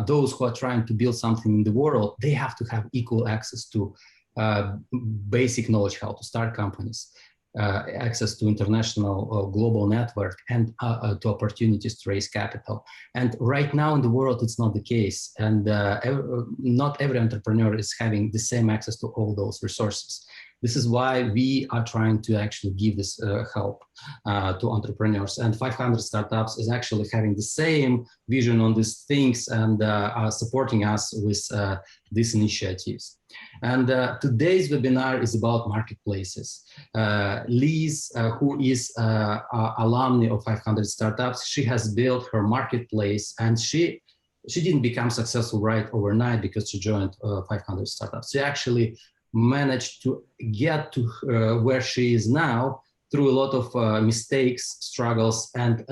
those who are trying to build something in the world, they have to have equal access to basic knowledge, how to start companies, access to international global network, and to opportunities to raise capital. And right now in the world, it's not the case. And not every entrepreneur is having the same access to all those resources. This is why we are trying to actually give this help to entrepreneurs. And 500 Startups is actually having the same vision on these things and are supporting us with these initiatives. And today's webinar is about marketplaces. Liz, who is alumni of 500 Startups, she has built her marketplace, and she didn't become successful right overnight because she joined 500 Startups. She actually managed to get to where she is now through a lot of mistakes, struggles, and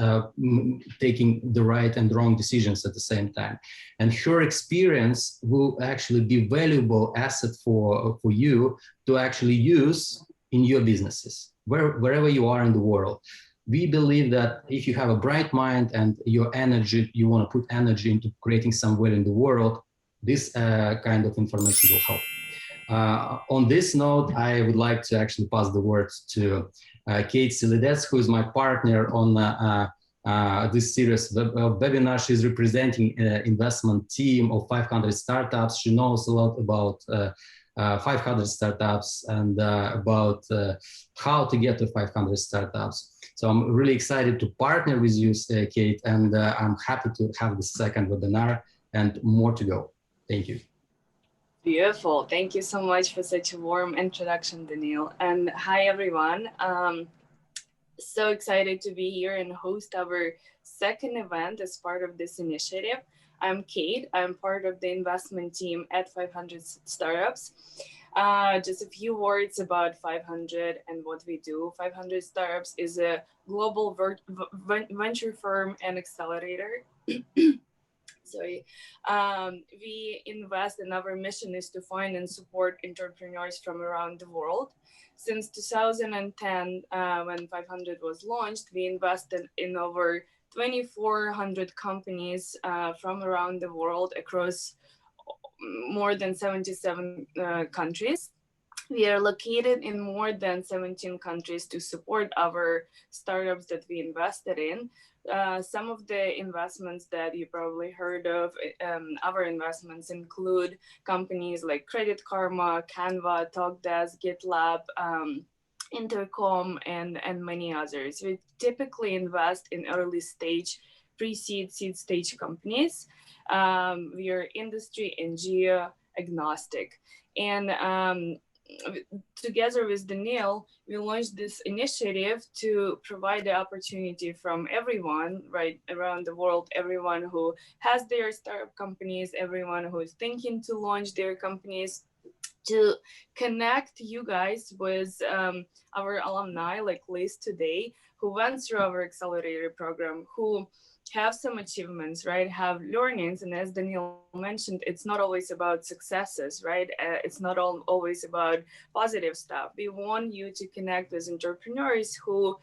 taking the right and wrong decisions at the same time. And her experience will actually be valuable asset for you to actually use in your businesses, wherever you are in the world. We believe that if you have a bright mind and your energy, you want to put energy into creating somewhere in the world, this kind of information will help. On this note, I would like to actually pass the word to Kate Silidets, who is my partner on this series of webinars. She's representing investment team of 500 Startups. She knows a lot about 500 Startups and about how to get to 500 Startups. So I'm really excited to partner with you, Kate, and I'm happy to have the second webinar and more to go. Thank you. Beautiful. Thank you so much for such a warm introduction, Daniil. And hi, everyone. So excited to be here and host our second event as part of this initiative. I'm Kate. I'm part of the investment team at 500 Startups. Just a few words about 500 and what we do. 500 Startups is a global venture firm and accelerator. Sorry. We invest, and our mission is to find and support entrepreneurs from around the world. Since 2010, when 500 was launched, we invested in over 2,400 companies from around the world across more than 77 countries. We are located in more than 17 countries to support our startups that we invested in. Some of the investments that you probably heard of, our investments include companies like Credit Karma, Canva, TalkDesk, GitLab, Intercom, and many others. We typically invest in early stage, pre-seed, seed stage companies. We are industry and geo agnostic. And together with Daniil, we launched this initiative to provide the opportunity from everyone right around the world, everyone who has their startup companies, everyone who is thinking to launch their companies, to connect you guys with our alumni like Liz today, who went through our accelerator program, who have some achievements, right? Have learnings. And as Daniil mentioned, it's not always about successes, right? It's not always about positive stuff. We want you to connect with entrepreneurs who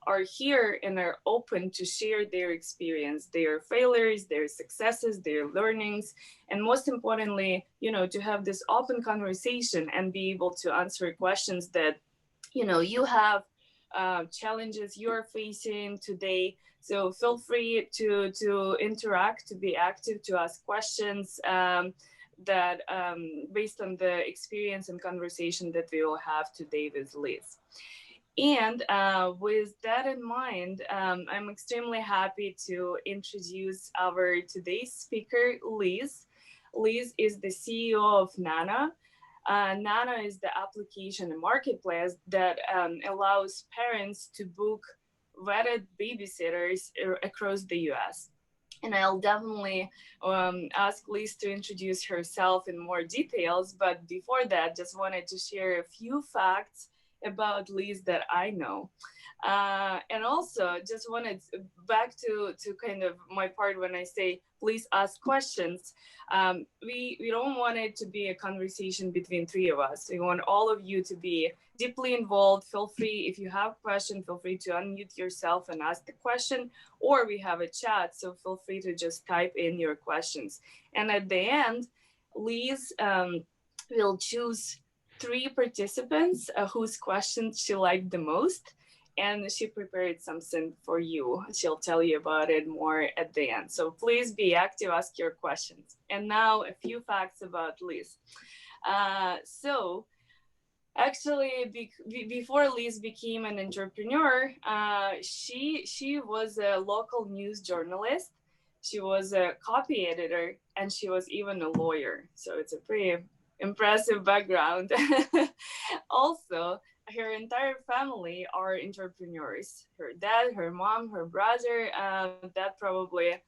are here and are open to share their experience, their failures, their successes, their learnings, and most importantly, you know, to have this open conversation and be able to answer questions that, you know, you have challenges you're facing today. So feel free to interact, to be active, to ask questions that based on the experience and conversation that we will have today with Liz. And with that in mind, I'm extremely happy to introduce our today's speaker, Liz. Liz is the CEO of Nanno. Nanno is the application and marketplace that allows parents to book vetted babysitters across the US. And I'll definitely ask Liz to introduce herself in more details. But before that, just wanted to share a few facts about Liz that I know. And also just wanted back to kind of my part when I say please ask questions. We don't want it to be a conversation between three of us. We want all of you to be deeply involved. Feel free, if you have a question, feel free to unmute yourself and ask the question, or we have a chat, so feel free to just type in your questions. And at the end, Liz will choose three participants whose questions she liked the most, and she prepared something for you. She'll tell you about it more at the end. So please be active, ask your questions. And now a few facts about Liz. So actually, before Liz became an entrepreneur, she was a local news journalist. She was a copy editor, and she was even a lawyer. So it's a pretty impressive background. Also, her entire family are entrepreneurs. Her dad, her mom, her brother. That probably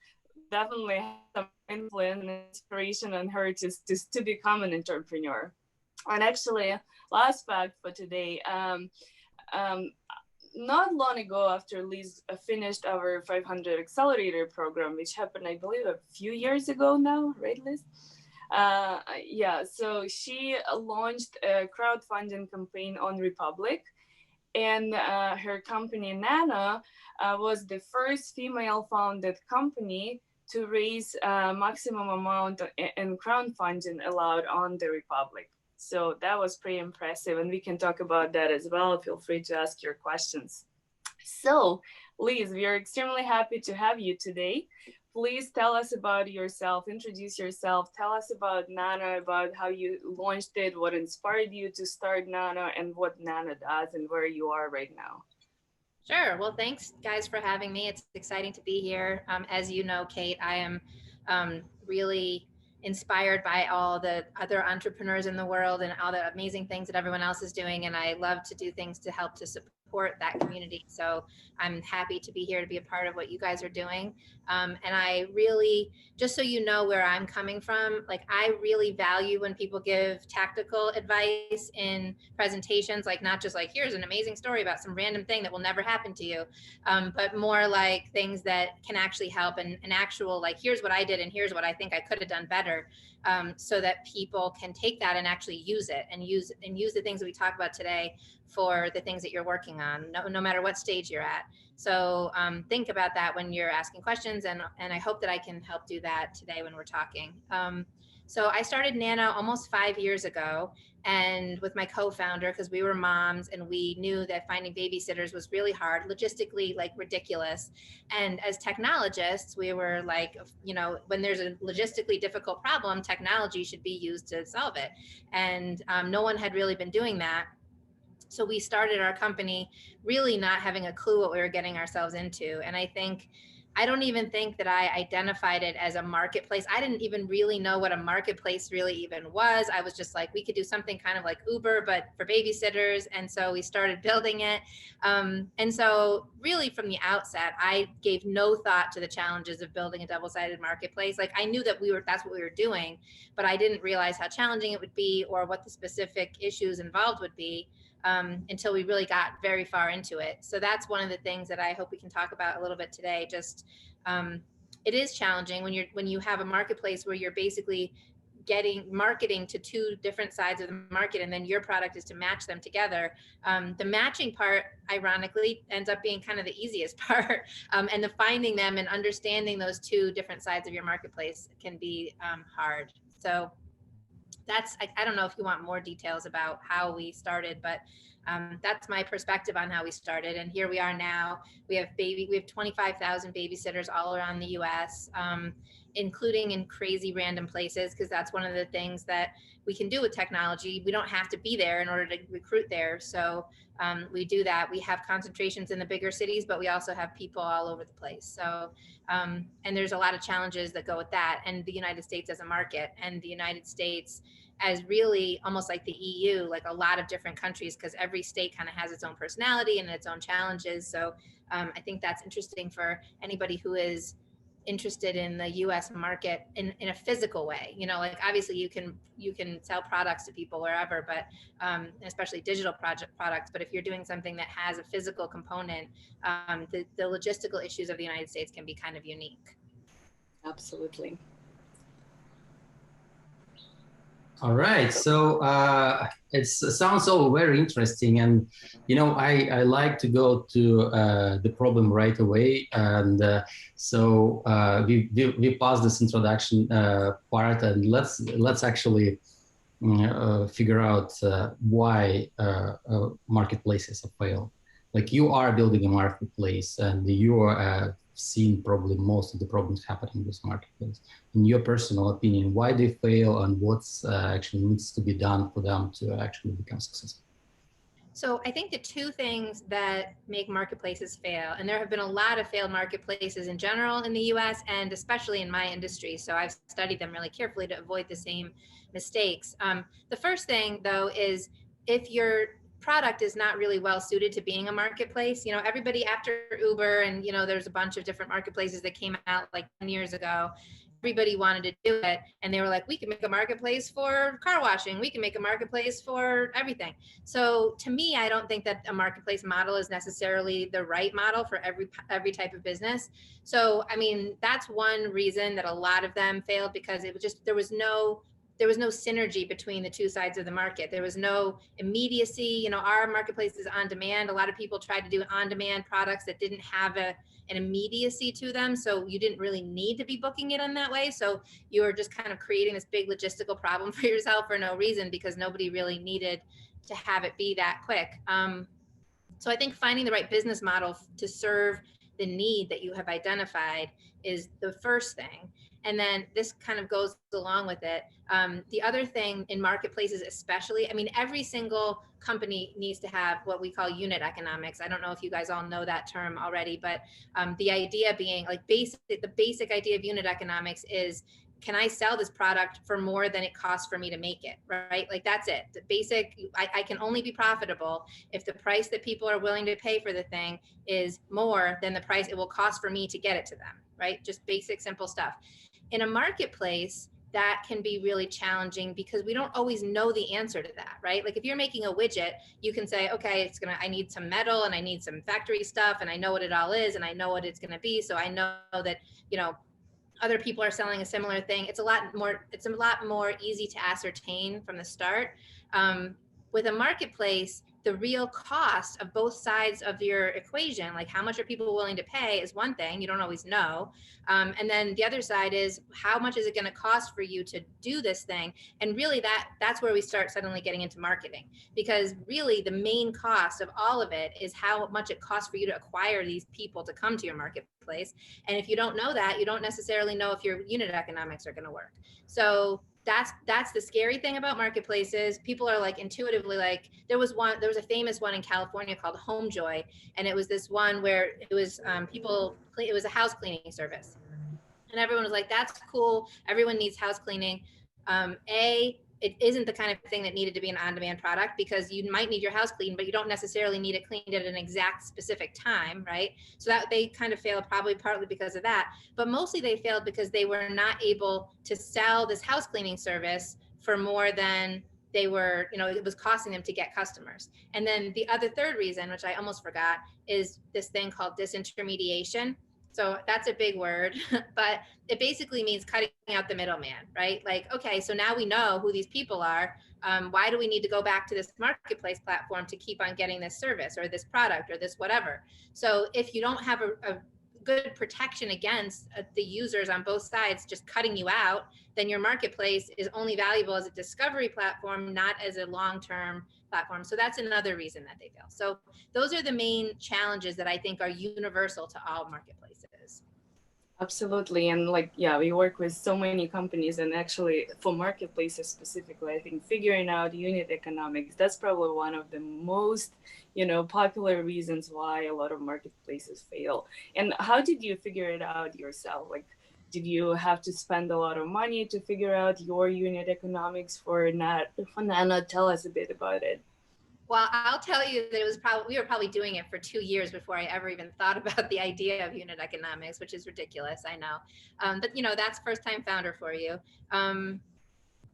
definitely has some influence and inspiration on her to become an entrepreneur. And actually, last fact for today. Not long ago, after Liz finished our 500 accelerator program, which happened, I believe, a few years ago now, right, Liz? Yeah, so she launched a crowdfunding campaign on Republic, and her company Nanno was the first female-founded company to raise maximum amount in crowdfunding allowed on the Republic. So that was pretty impressive, and we can talk about that as well. Feel free to ask your questions. So, Liz, we are extremely happy to have you today. Please tell us about yourself, introduce yourself, tell us about Nanno, about how you launched it, what inspired you to start Nanno, and what Nanno does, and where you are right now. Sure. Well, thanks guys for having me. It's exciting to be here. As you know, Kate, I am really inspired by all the other entrepreneurs in the world and all the amazing things that everyone else is doing. And I love to do things to help to support that community. So I'm happy to be here to be a part of what you guys are doing. And I really, just so you know where I'm coming from, like I really value when people give tactical advice in presentations, like not just like, here's an amazing story about some random thing that will never happen to you, but more like things that can actually help and an actual, like, here's what I did and here's what I think I could have done better, so that people can take that and actually use it and use the things that we talk about today for the things that you're working on, no matter what stage you're at. So think about that when you're asking questions, and I hope that I can help do that today when we're talking. So I started Nanno almost 5 years ago, and with my co-founder, because we were moms and we knew that finding babysitters was really hard, logistically, like ridiculous. And as technologists, we were like, you know, when there's a logistically difficult problem, technology should be used to solve it. And no one had really been doing that. So we started our company really not having a clue what we were getting ourselves into. And I don't even think that I identified it as a marketplace. I didn't even really know what a marketplace really even was. I was just like, we could do something kind of like Uber, but for babysitters. And so we started building it. And so really from the outset, I gave no thought to the challenges of building a double-sided marketplace. Like I knew that that's what we were doing, but I didn't realize how challenging it would be or what the specific issues involved would be. Until we really got very far into it. So that's one of the things that I hope we can talk about a little bit today. Just it is challenging when you have a marketplace where you're basically getting marketing to two different sides of the market, and then your product is to match them together. The matching part, ironically, ends up being kind of the easiest part, and the finding them and understanding those two different sides of your marketplace can be hard. So I don't know if you want more details about how we started, but that's my perspective on how we started. And here we are now. We have 25,000 babysitters all around the US, including in crazy random places, because that's one of the things that we can do with technology. We don't have to be there in order to recruit there. So we do that. We have concentrations in the bigger cities, but we also have people all over the place. So, and there's a lot of challenges that go with that, and the United States as a market, and the United States as really almost like the EU, like a lot of different countries, because every state kind of has its own personality and its own challenges. So I think that's interesting for anybody who is interested in the US market in a physical way. You know, like obviously you can sell products to people wherever, but especially digital products. But if you're doing something that has a physical component, the logistical issues of the United States can be kind of unique. Absolutely. All right, so it sounds all very interesting, and you know, I like to go to the problem right away, and so we passed this introduction part, and let's actually figure out why marketplaces have failed. Like, you are building a marketplace, and you are seen probably most of the problems happening in this marketplace. In your personal opinion, why they fail, and what's actually needs to be done for them to actually become successful? So I think the two things that make marketplaces fail, and there have been a lot of failed marketplaces in general in the US and especially in my industry, so I've studied them really carefully to avoid the same mistakes. The first thing though is if your product is not really well suited to being a marketplace. You know, everybody after Uber, and you know, there's a bunch of different marketplaces that came out like 10 years ago. Everybody wanted to do it, and they were like, we can make a marketplace for car washing, we can make a marketplace for everything. So to me, I don't think that a marketplace model is necessarily the right model for every type of business. So I mean, that's one reason that a lot of them failed, because it was just there was no synergy between the two sides of the market. There was no immediacy. You know, our marketplace is on demand. A lot of people tried to do on demand products that didn't have an immediacy to them. So you didn't really need to be booking it in that way. So you were just kind of creating this big logistical problem for yourself for no reason, because nobody really needed to have it be that quick. So I think finding the right business model to serve the need that you have identified is the first thing. And then this kind of goes along with it. The other thing in marketplaces, especially, I mean, every single company needs to have what we call unit economics. I don't know if you guys all know that term already, but the idea being like the basic idea of unit economics is, can I sell this product for more than it costs for me to make it, right? Like that's it. The basic, I can only be profitable if the price that people are willing to pay for the thing is more than the price it will cost for me to get it to them, right? Just basic, simple stuff. In a marketplace, that can be really challenging because we don't always know the answer to that, right? Like if you're making a widget, you can say, okay, I need some metal and I need some factory stuff and I know what it all is and I know what it's going to be. So I know that, you know, other people are selling a similar thing. It's a lot more easy to ascertain from the start. With a marketplace, the real cost of both sides of your equation, like how much are people willing to pay, is one thing. You don't always know. And then the other side is, how much is it going to cost for you to do this thing? And really that's where we start suddenly getting into marketing, because really the main cost of all of it is how much it costs for you to acquire these people to come to your marketplace. And if you don't know that, you don't necessarily know if your unit economics are going to work. So that's the scary thing about marketplaces. People are like intuitively like, there was a famous one in California called HomeJoy, and it was this one where it was it was a house cleaning service, and everyone was like, that's cool, everyone needs house cleaning. It isn't the kind of thing that needed to be an on-demand product, because you might need your house cleaned, but you don't necessarily need it cleaned at an exact specific time, right? So that they kind of failed probably partly because of that, but mostly they failed because they were not able to sell this house cleaning service for more than they were, you know, it was costing them to get customers. And then the third reason, which I almost forgot, is this thing called disintermediation. So that's a big word, but it basically means cutting out the middleman, right? Like, okay, so now we know who these people are. Why do we need to go back to this marketplace platform to keep on getting this service or this product or this whatever? So if you don't have a good protection against the users on both sides just cutting you out, then your marketplace is only valuable as a discovery platform, not as a long-term platform. So that's another reason that they fail. So those are the main challenges that I think are universal to all marketplaces. Absolutely. And like, yeah, we work with so many companies, and actually for marketplaces specifically, I think figuring out unit economics, that's probably one of the most, you know, popular reasons why a lot of marketplaces fail. And how did you figure it out yourself? Like, did you have to spend a lot of money to figure out your unit economics for Nanno? Tell us a bit about it. Well, I'll tell you that it was probably, we were probably doing it for 2 years before I ever even thought about the idea of unit economics, which is ridiculous, I know. But you know, that's first time founder for you.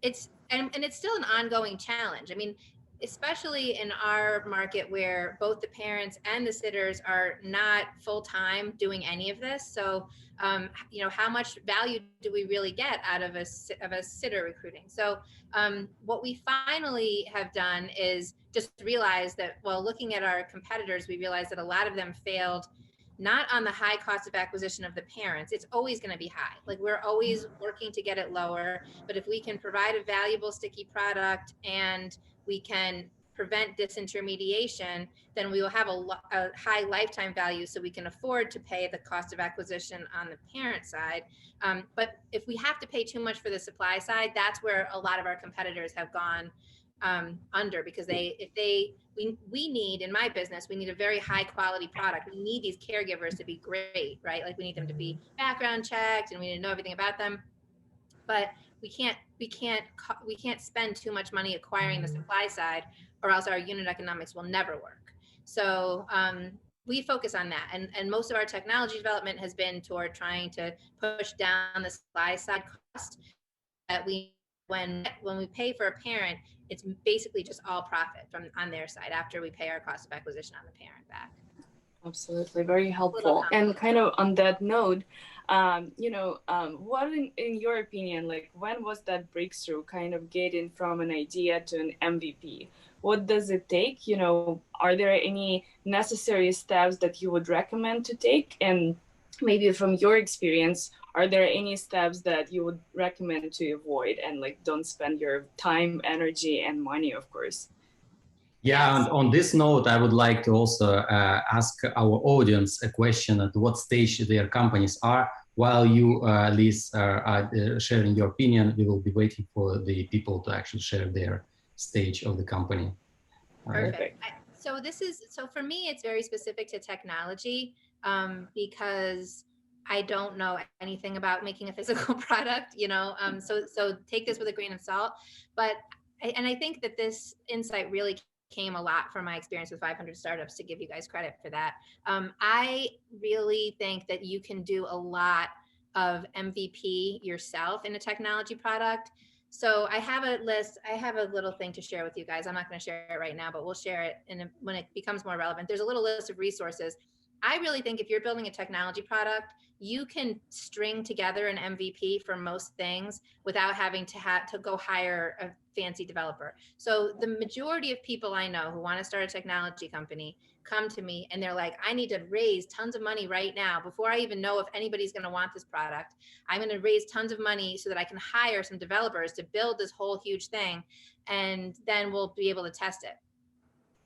It's, and it's still an ongoing challenge. I mean, especially in our market where both the parents and the sitters are not full-time doing any of this. So, you know, how much value do we really get out of a sitter recruiting? So what we finally have done is just realize that, well, looking at our competitors, we realized that a lot of them failed not on the high cost of acquisition of the parents. It's always going to be high. Like, we're always working to get it lower. But if we can provide a valuable, sticky product and we can prevent disintermediation, then we will have a high lifetime value, so we can afford to pay the cost of acquisition on the parent side. But if we have to pay too much for the supply side, that's where a lot of our competitors have gone under, because we need, in my business, we need a very high quality product. We need these caregivers to be great, right? Like, we need them to be background checked and we need to know everything about them. But we can't spend too much money acquiring the supply side, or else our unit economics will never work. So we focus on that, and most of our technology development has been toward trying to push down the supply side cost. That when we pay for a parent, it's basically just all profit from on their side after we pay our cost of acquisition on the parent back. Absolutely, very helpful. And kind of on that note, you know, what in your opinion, like, when was that breakthrough kind of getting from an idea to an MVP? What does it take? You know, are there any necessary steps that you would recommend to take? And maybe from your experience, are there any steps that you would recommend to avoid and, like, don't spend your time, energy, and money, of course? Yeah, and on this note, I would like to also ask our audience a question: at what stage their companies are. While you, Liz, are sharing your opinion, we will be waiting for the people to actually share their stage of the company. Perfect. So for me, it's very specific to technology, because I don't know anything about making a physical product, you know, so take this with a grain of salt. But I think that this insight really came a lot from my experience with 500 startups, to give you guys credit for that. I really think that you can do a lot of MVP yourself in a technology product. So I have a list, I have a little thing to share with you guys. I'm not going to share it right now, but we'll share it when it becomes more relevant. There's a little list of resources. I really think if you're building a technology product, you can string together an MVP for most things without having to go hire a fancy developer. So the majority of people I know who want to start a technology company come to me and they're like, I need to raise tons of money right now before I even know if anybody's going to want this product. I'm going to raise tons of money so that I can hire some developers to build this whole huge thing, and then we'll be able to test it.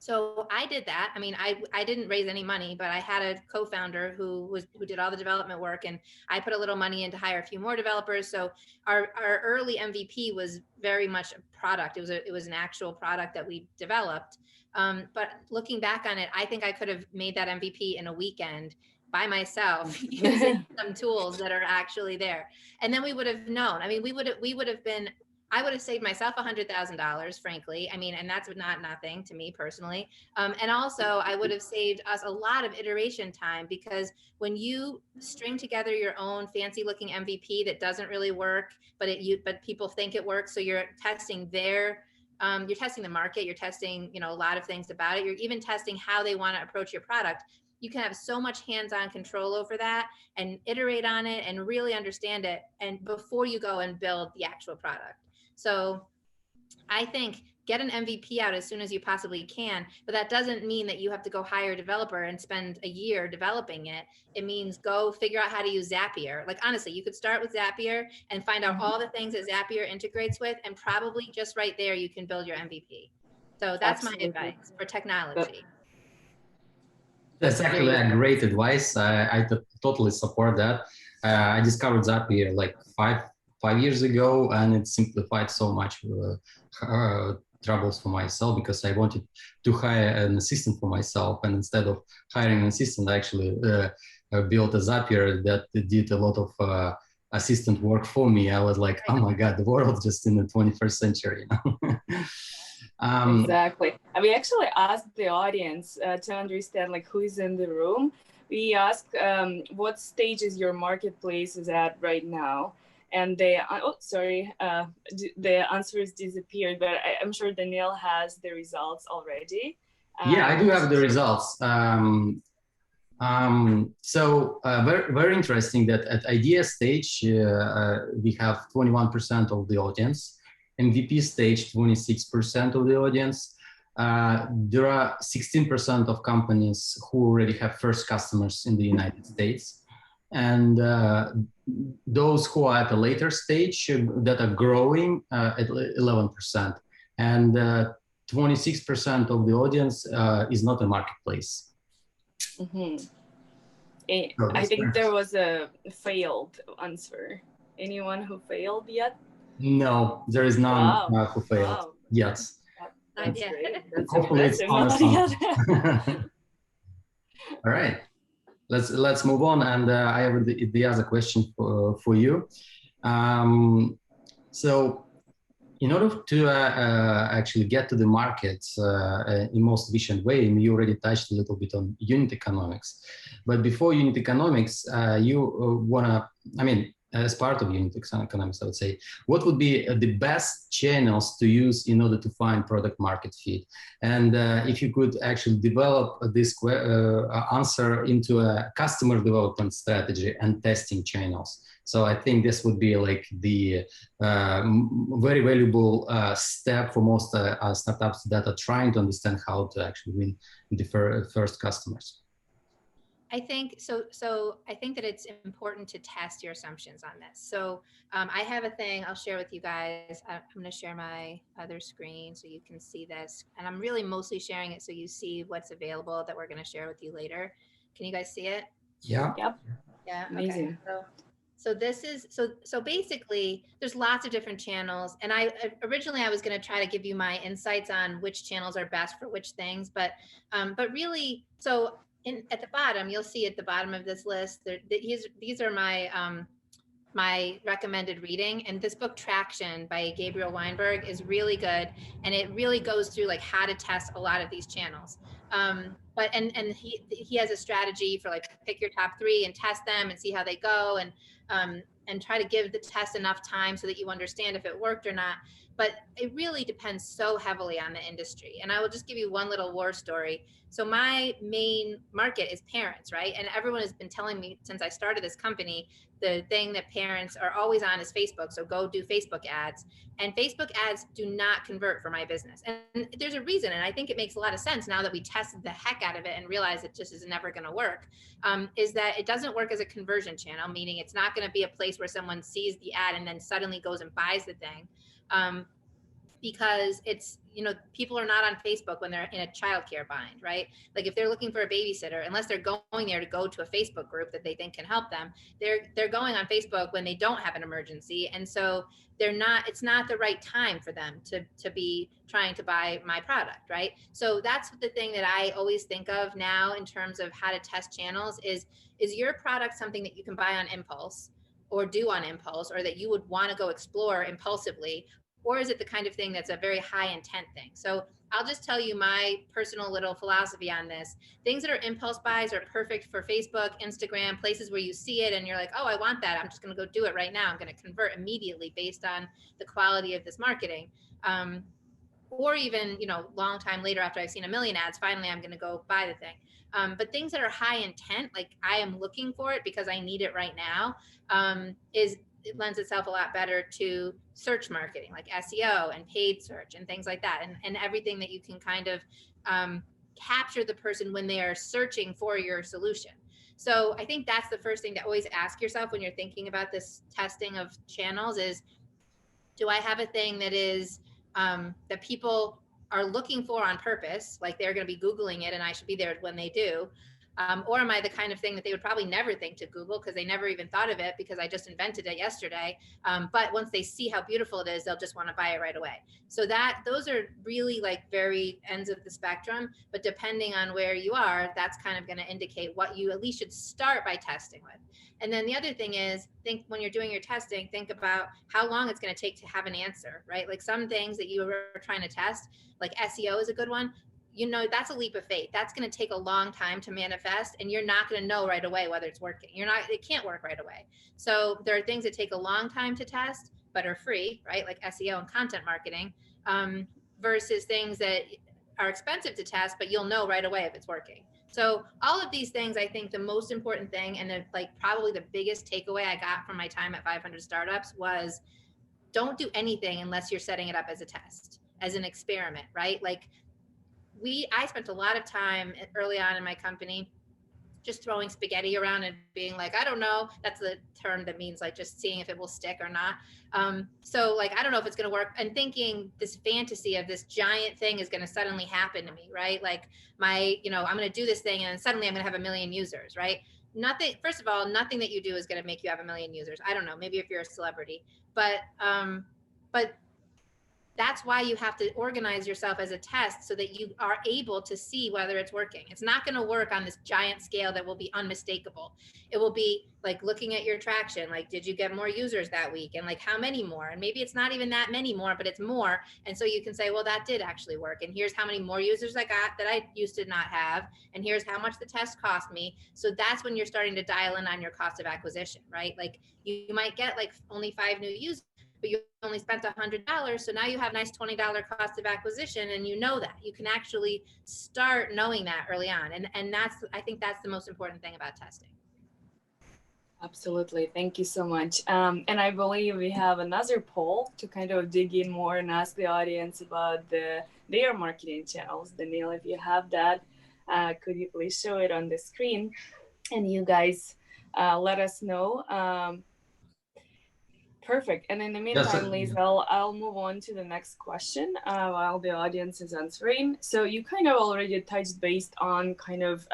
So I did that. I mean, I didn't raise any money, but I had a co-founder who did all the development work, and I put a little money in to hire a few more developers. So our early MVP was very much a product. It was an actual product that we developed. But looking back on it, I think I could have made that MVP in a weekend by myself using some tools that are actually there. And then we would have known. I mean, we would have been, I would have saved myself $100,000, frankly. I mean, and that's not nothing to me personally. And also, I would have saved us a lot of iteration time, because when you string together your own fancy-looking MVP that doesn't really work, but people think it works, so you're testing you're testing the market, you're testing, you know, a lot of things about it. You're even testing how they want to approach your product. You can have so much hands-on control over that and iterate on it and really understand it, and before you go and build the actual product. So I think get an MVP out as soon as you possibly can, but that doesn't mean that you have to go hire a developer and spend a year developing it. It means go figure out how to use Zapier. Like, honestly, you could start with Zapier and find out all the things that Zapier integrates with, and probably just right there, you can build your MVP. So that's my advice for technology. That's actually a great advice. I totally support that. I discovered Zapier like five years ago, and it simplified so much troubles for myself, because I wanted to hire an assistant for myself, and instead of hiring an assistant, I actually built a Zapier that did a lot of assistant work for me. I was like, oh my God, the world just in the 21st century. Exactly. we actually asked the audience to understand like who is in the room. We asked what stages your marketplace is at right now. And the answers disappeared, but I'm sure Daniel has the results already. Yeah, I do have the results. Very, very interesting that at idea stage, we have 21% of the audience. MVP stage, 26% of the audience. There are 16% of companies who already have first customers in the United States. And those who are at a later stage that are growing at 11%. And 26% of the audience is not a marketplace. Mm-hmm. I think there was a failed answer. Anyone who failed yet? No, there is none who failed yet. That's great. That's hopefully it's honest. All right, let's move on. And I have the other question for you. So in order to actually get to the market in most efficient way, and you already touched a little bit on unit economics, but before unit economics, you wanna, I mean, as part of unit economics, I would say, what would be the best channels to use in order to find product market fit? And if you could actually develop this answer into a customer development strategy and testing channels. So I think this would be like the very valuable step for most startups that are trying to understand how to actually win the first customers. I think so. So I think that it's important to test your assumptions on this. So I have a thing I'll share with you guys. I'm going to share my other screen so you can see this. And I'm really mostly sharing it so you see what's available that we're going to share with you later. Can you guys see it? Yeah. Yep. Yeah. Amazing. Okay. So this is, so basically there's lots of different channels. And originally I was going to try to give you my insights on which channels are best for which things, but really, so at the bottom, you'll see at the bottom of this list, these are my my recommended reading. And this book, Traction by Gabriel Weinberg, is really good. And it really goes through like how to test a lot of these channels. But he has a strategy for like pick your top 3 and test them and see how they go, and try to give the test enough time so that you understand if it worked or not. But it really depends so heavily on the industry. And I will just give you one little war story. So my main market is parents, right? And everyone has been telling me since I started this company, the thing that parents are always on is Facebook. So go do Facebook ads. And Facebook ads do not convert for my business. And there's a reason. And I think it makes a lot of sense now that we tested the heck out of it and realized it just is never going to work, is that it doesn't work as a conversion channel, meaning it's not going to be a place where someone sees the ad and then suddenly goes and buys the thing. Because it's, people are not on Facebook when they're in a childcare bind, right? Like if they're looking for a babysitter, unless they're going there to go to a Facebook group that they think can help them, they're going on Facebook when they don't have an emergency. And so it's not the right time for them to be trying to buy my product, right? So that's the thing that I always think of now in terms of how to test channels is your product something that you can buy on impulse or do on impulse, or that you would want to go explore impulsively? Or is it the kind of thing that's a very high intent thing? So I'll just tell you my personal little philosophy on this. Things that are impulse buys are perfect for Facebook, Instagram, places where you see it and you're like, oh, I want that. I'm just going to go do it right now. I'm going to convert immediately based on the quality of this marketing. Or even, long time later after I've seen a million ads, finally I'm going to go buy the thing. But things that are high intent, like I am looking for it because I need it right now, it lends itself a lot better to search marketing, like SEO and paid search and things like that. And everything that you can kind of capture the person when they are searching for your solution. So I think that's the first thing to always ask yourself when you're thinking about this testing of channels is, do I have a thing that is that people are looking for on purpose, like they're going to be Googling it and I should be there when they do? Or am I the kind of thing that they would probably never think to Google because they never even thought of it because I just invented it yesterday. But once they see how beautiful it is, they'll just want to buy it right away. So those are really like very ends of the spectrum, but depending on where you are, that's kind of going to indicate what you at least should start by testing with. And then the other thing is, think when you're doing your testing, think about how long it's going to take to have an answer, right? Like some things that you were trying to test, like SEO is a good one. You know, that's a leap of faith. That's going to take a long time to manifest, and you're not going to know right away whether it's working. It can't work right away. So there are things that take a long time to test, but are free, right? Like SEO and content marketing, versus things that are expensive to test, but you'll know right away if it's working. So all of these things, I think the most important thing, and like probably the biggest takeaway I got from my time at 500 Startups was don't do anything unless you're setting it up as a test, as an experiment, right? Like I spent a lot of time early on in my company just throwing spaghetti around and being like, I don't know. That's the term that means like just seeing if it will stick or not. So like, I don't know if it's going to work, and thinking this fantasy of this giant thing is going to suddenly happen to me, right? Like I'm going to do this thing and suddenly I'm going to have 1 million users, right? Nothing, first of all, nothing that you do is going to make you have 1 million users. I don't know, maybe if you're a celebrity, but that's why you have to organize yourself as a test so that you are able to see whether it's working. It's not going to work on this giant scale that will be unmistakable. It will be like looking at your traction, like, did you get more users that week? And like, how many more? And maybe it's not even that many more, but it's more. And so you can say, well, that did actually work. And here's how many more users I got that I used to not have. And here's how much the test cost me. So that's when you're starting to dial in on your cost of acquisition, right? Like you might get like only 5 new users, but you only spent $100. So now you have a nice $20 cost of acquisition, and you know that. You can actually start knowing that early on. And I think that's the most important thing about testing. Absolutely. Thank you so much. And I believe we have another poll to kind of dig in more and ask the audience about their marketing channels. Daniil, if you have that, could you please show it on the screen? And you guys let us know. Perfect. And in the meantime, Liz, I'll move on to the next question while the audience is answering. So you kind of already touched based on kind of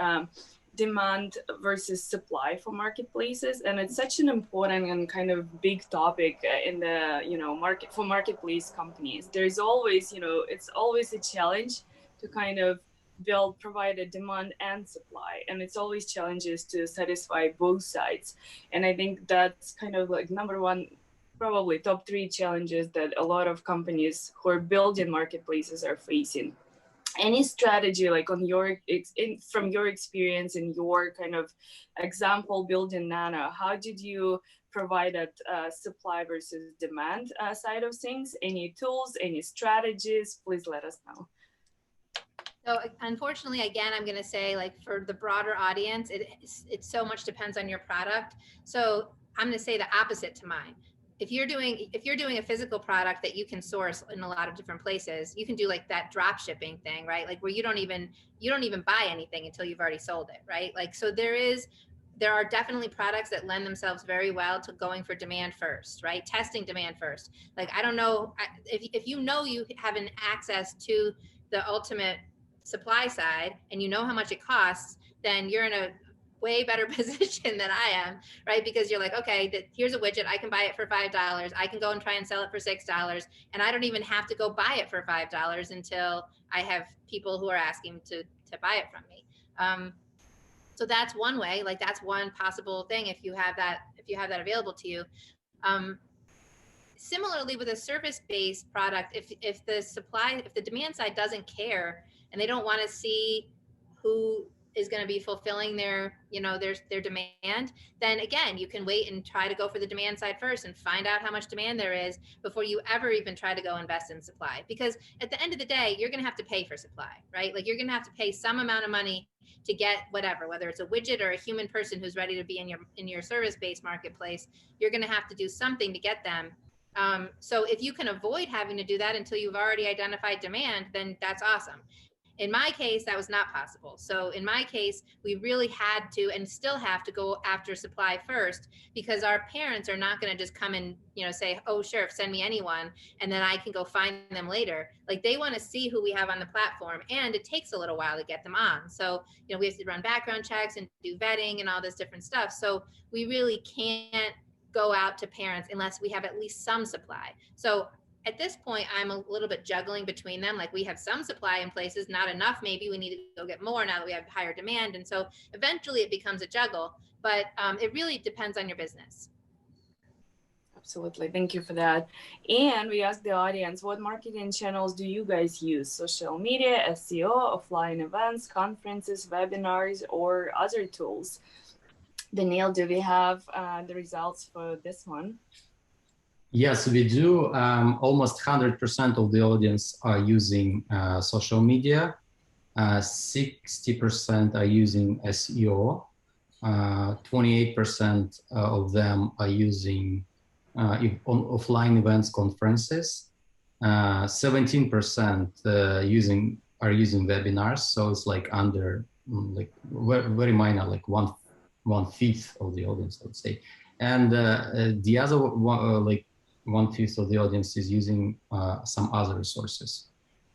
demand versus supply for marketplaces, and it's such an important and kind of big topic in the market for marketplace companies. There's always it's always a challenge to kind of provide a demand and supply, and it's always challenges to satisfy both sides. And I think that's kind of like number one, probably top 3 challenges that a lot of companies who are building marketplaces are facing. Any strategy, like from your experience in your kind of example building Nanno, how did you provide that supply versus demand side of things? Any tools, any strategies? Please let us know. So unfortunately, again, I'm going to say, like, for the broader audience, it so much depends on your product. So I'm going to say the opposite to mine. If you're doing a physical product that you can source in a lot of different places, you can do like that drop shipping thing, right? Like where you don't even buy anything until you've already sold it, right? Like, so there are definitely products that lend themselves very well to going for demand first, right? Testing demand first. Like, I don't know if you have an access to the ultimate supply side and you know how much it costs, then you're in a way better position than I am, right? Because you're like, okay, here's a widget, I can buy it for $5. I can go and try and sell it for $6, and I don't even have to go buy it for $5 until I have people who are asking to buy it from me. So that's one way, like that's one possible thing if you have that available to you. Similarly, with a service-based product, if the demand side doesn't care and they don't want to see who is going to be fulfilling their demand, then again, you can wait and try to go for the demand side first and find out how much demand there is before you ever even try to go invest in supply. Because at the end of the day, you're going to have to pay for supply, right? Like you're going to have to pay some amount of money to get whether it's a widget or a human person who's ready to be in your service-based marketplace. You're going to have to do something to get them. So if you can avoid having to do that until you've already identified demand, then that's awesome. In my case, that was not possible. So in my case, we really had to and still have to go after supply first, because our parents are not going to just come and, you know, say, oh, sure, send me anyone, and then I can go find them later. Like, they want to see who we have on the platform, and it takes a little while to get them on. So, you know, we have to run background checks and do vetting and all this different stuff. So we really can't go out to parents unless we have at least some supply. So at this point, I'm a little bit juggling between them. Like, we have some supply in places, not enough. Maybe we need to go get more now that we have higher demand. And so eventually it becomes a juggle, but it really depends on your business. Absolutely. Thank you for that. And we asked the audience, what marketing channels do you guys use? Social media, SEO, offline events, conferences, webinars, or other tools? Daniil, do we have the results for this one? Yes, we do. Almost 100% of the audience are using social media. 60% are using SEO. 28% of them are using offline events, conferences. 17% are using webinars. So it's like under, like very minor, like one fifth of the audience, I would say. And the other like 1/5 of the audience is using some other resources.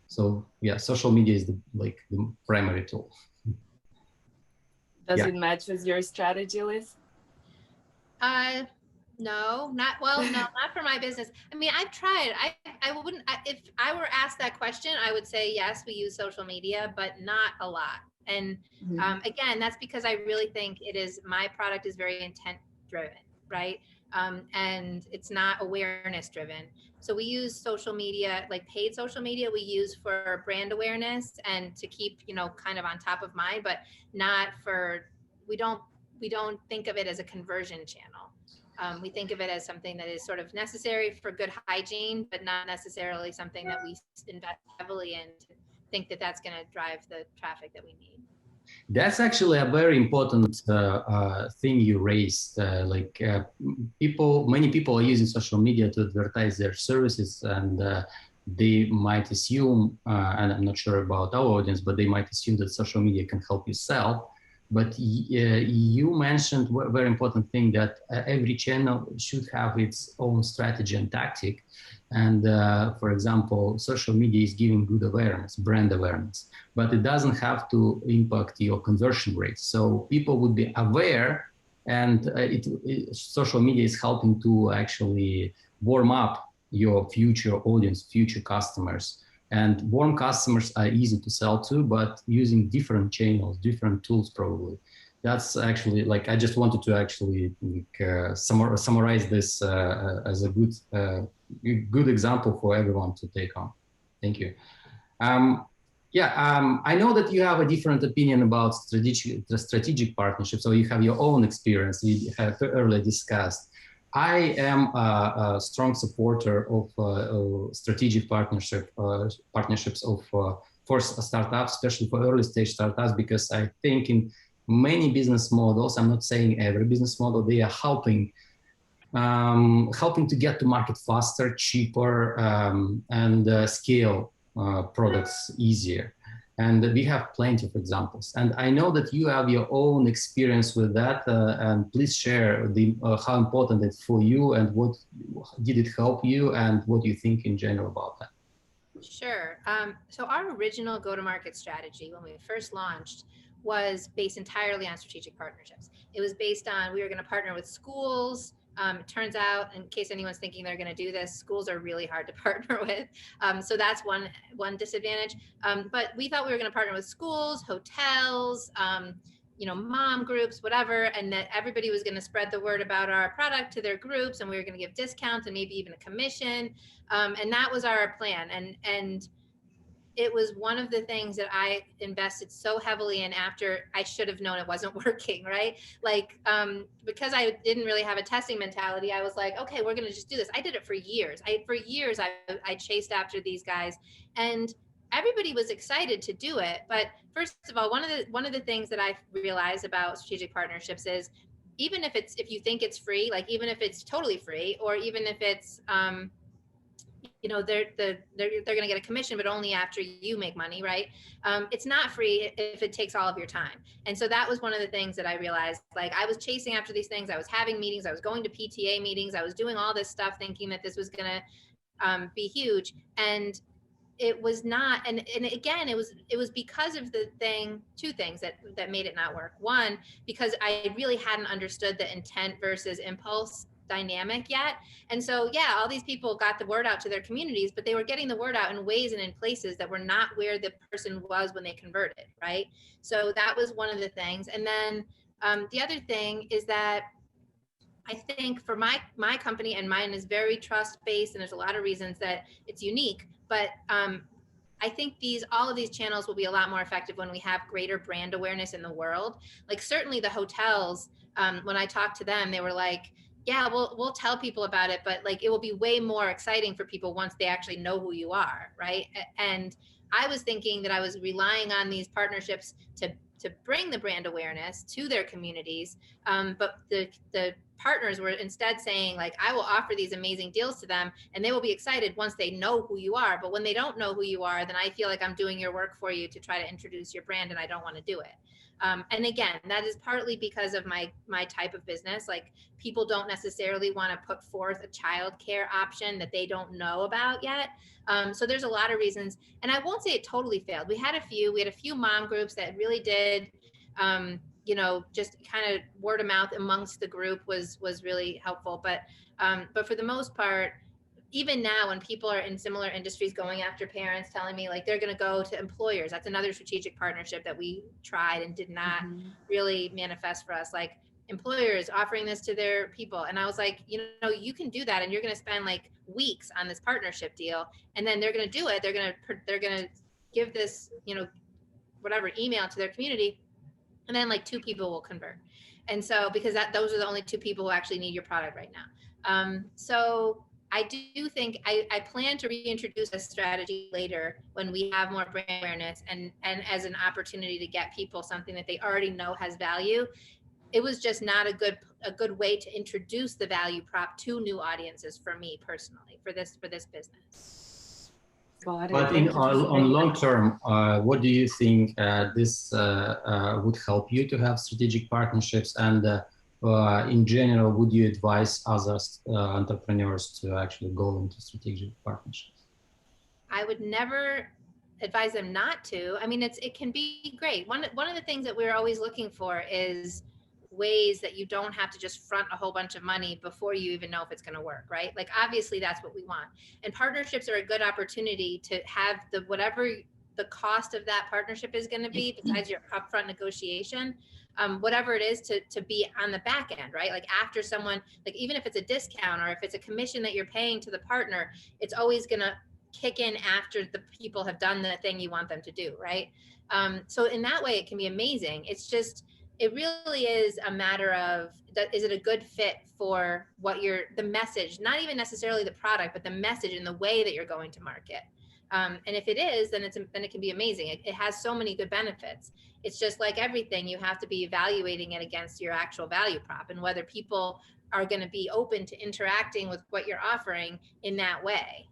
So yeah, social media is the primary tool. Does it match with your strategy list? No, not for my business. I mean, I've tried. I wouldn't, if I were asked that question, I would say, yes, we use social media, but not a lot. And again, that's because I really think my product is very intent driven, right? And it's not awareness driven. So we use social media, like paid social media, we use for brand awareness and to keep, you know, kind of on top of mind, but not for, we don't think of it as a conversion channel. We think of it as something that is sort of necessary for good hygiene, but not necessarily something that we invest heavily in to think that that's going to drive the traffic that we need. That's actually a very important thing you raised. Many people are using social media to advertise their services, and they might assume, and I'm not sure about our audience, but they might assume that social media can help you sell. But you mentioned a very important thing, that every channel should have its own strategy and tactic. And for example, social media is giving good awareness, brand awareness, but it doesn't have to impact your conversion rate. So people would be aware, and social media is helping to actually warm up your future audience, future customers. And warm customers are easy to sell to, but using different channels, different tools probably. That's actually, like, I just wanted to actually summarize this as a good example for everyone to take on. Thank you. I know that you have a different opinion about strategic partnerships, so you have your own experience, we have earlier discussed. I am a strong supporter of strategic partnerships for startups, especially for early stage startups, because I think in many business models, I'm not saying every business model, they are helping to get to market faster, cheaper, and scale products easier. And we have plenty of examples. And I know that you have your own experience with that. And please share how important it's for you, and what did it help you, and what do you think in general about that? Sure. So our original go-to-market strategy when we first launched was based entirely on strategic partnerships. It was based on, we were going to partner with schools. It turns out, in case anyone's thinking they're going to do this, schools are really hard to partner with. So that's one disadvantage. But we thought we were going to partner with schools, hotels, mom groups, whatever, and that everybody was going to spread the word about our product to their groups, and we were going to give discounts and maybe even a commission. And that was our plan. And it was one of the things that I invested so heavily in after I should have known it wasn't working, right? Because I didn't really have a testing mentality, I was like, okay, we're going to just do this. I did it for years. I chased after these guys, and everybody was excited to do it. But first of all, one of the things that I realized about strategic partnerships is, even if you think it's free, like even if it's totally free, or even if it's you know, they're going to get a commission, but only after you make money, right? It's not free if it takes all of your time. And so that was one of the things that I realized, like I was chasing after these things. I was having meetings. I was going to PTA meetings. I was doing all this stuff thinking that this was going to be huge. And it was not. And again, it was because of two things that made it not work. One, because I really hadn't understood the intent versus impulse dynamic yet. And so, yeah, all these people got the word out to their communities, but they were getting the word out in ways and in places that were not where the person was when they converted, right? So that was one of the things. And then the other thing is that I think for my company, and mine is very trust-based, and there's a lot of reasons that it's unique, but I think all of these channels will be a lot more effective when we have greater brand awareness in the world. Like certainly the hotels, when I talked to them, they were like, yeah, we'll tell people about it, but like it will be way more exciting for people once they actually know who you are, right? And I was thinking that I was relying on these partnerships to bring the brand awareness to their communities, but the partners were instead saying like, I will offer these amazing deals to them and they will be excited once they know who you are. But when they don't know who you are, then I feel like I'm doing your work for you to try to introduce your brand, and I don't want to do it. And again, that is partly because of my type of business. Like people don't necessarily want to put forth a childcare option that they don't know about yet. So there's a lot of reasons, and I won't say it totally failed. We had a few mom groups that really did, you know, just kind of word of mouth amongst the group was really helpful. But for the most part, even now when people are in similar industries going after parents, telling me like they're going to go to employers, that's another strategic partnership that we tried and did not really manifest for us. Like employers offering this to their people. And I was like, you know, you can do that and you're going to spend like weeks on this partnership deal. And then they're going to do it. They're going to give this, you know, whatever email to their community. And then like 2 people will convert. And so, because those are the only 2 people who actually need your product right now. So I do think I plan to reintroduce a strategy later when we have more brand awareness and as an opportunity to get people something that they already know has value. It was just not a good way to introduce the value prop to new audiences for me personally for this business. Got it. But on long term, what do you think this would help you to have strategic partnerships? And in general, would you advise other entrepreneurs to actually go into strategic partnerships? I would never advise them not to. I mean, it can be great. One of the things that we're always looking for is ways that you don't have to just front a whole bunch of money before you even know if it's going to work, right? Like obviously that's what we want. And partnerships are a good opportunity to have whatever the cost of that partnership is going to be, besides your upfront negotiation, whatever it is to be on the back end, right? Like after someone, like even if it's a discount or if it's a commission that you're paying to the partner, it's always going to kick in after the people have done the thing you want them to do, right? So in that way, it can be amazing. It's just, it really is a matter of, is it a good fit for what the message, not even necessarily the product, but the message and the way that you're going to market. And if it is, then it can be amazing. It has so many good benefits. It's just like everything, you have to be evaluating it against your actual value prop and whether people are going to be open to interacting with what you're offering in that way.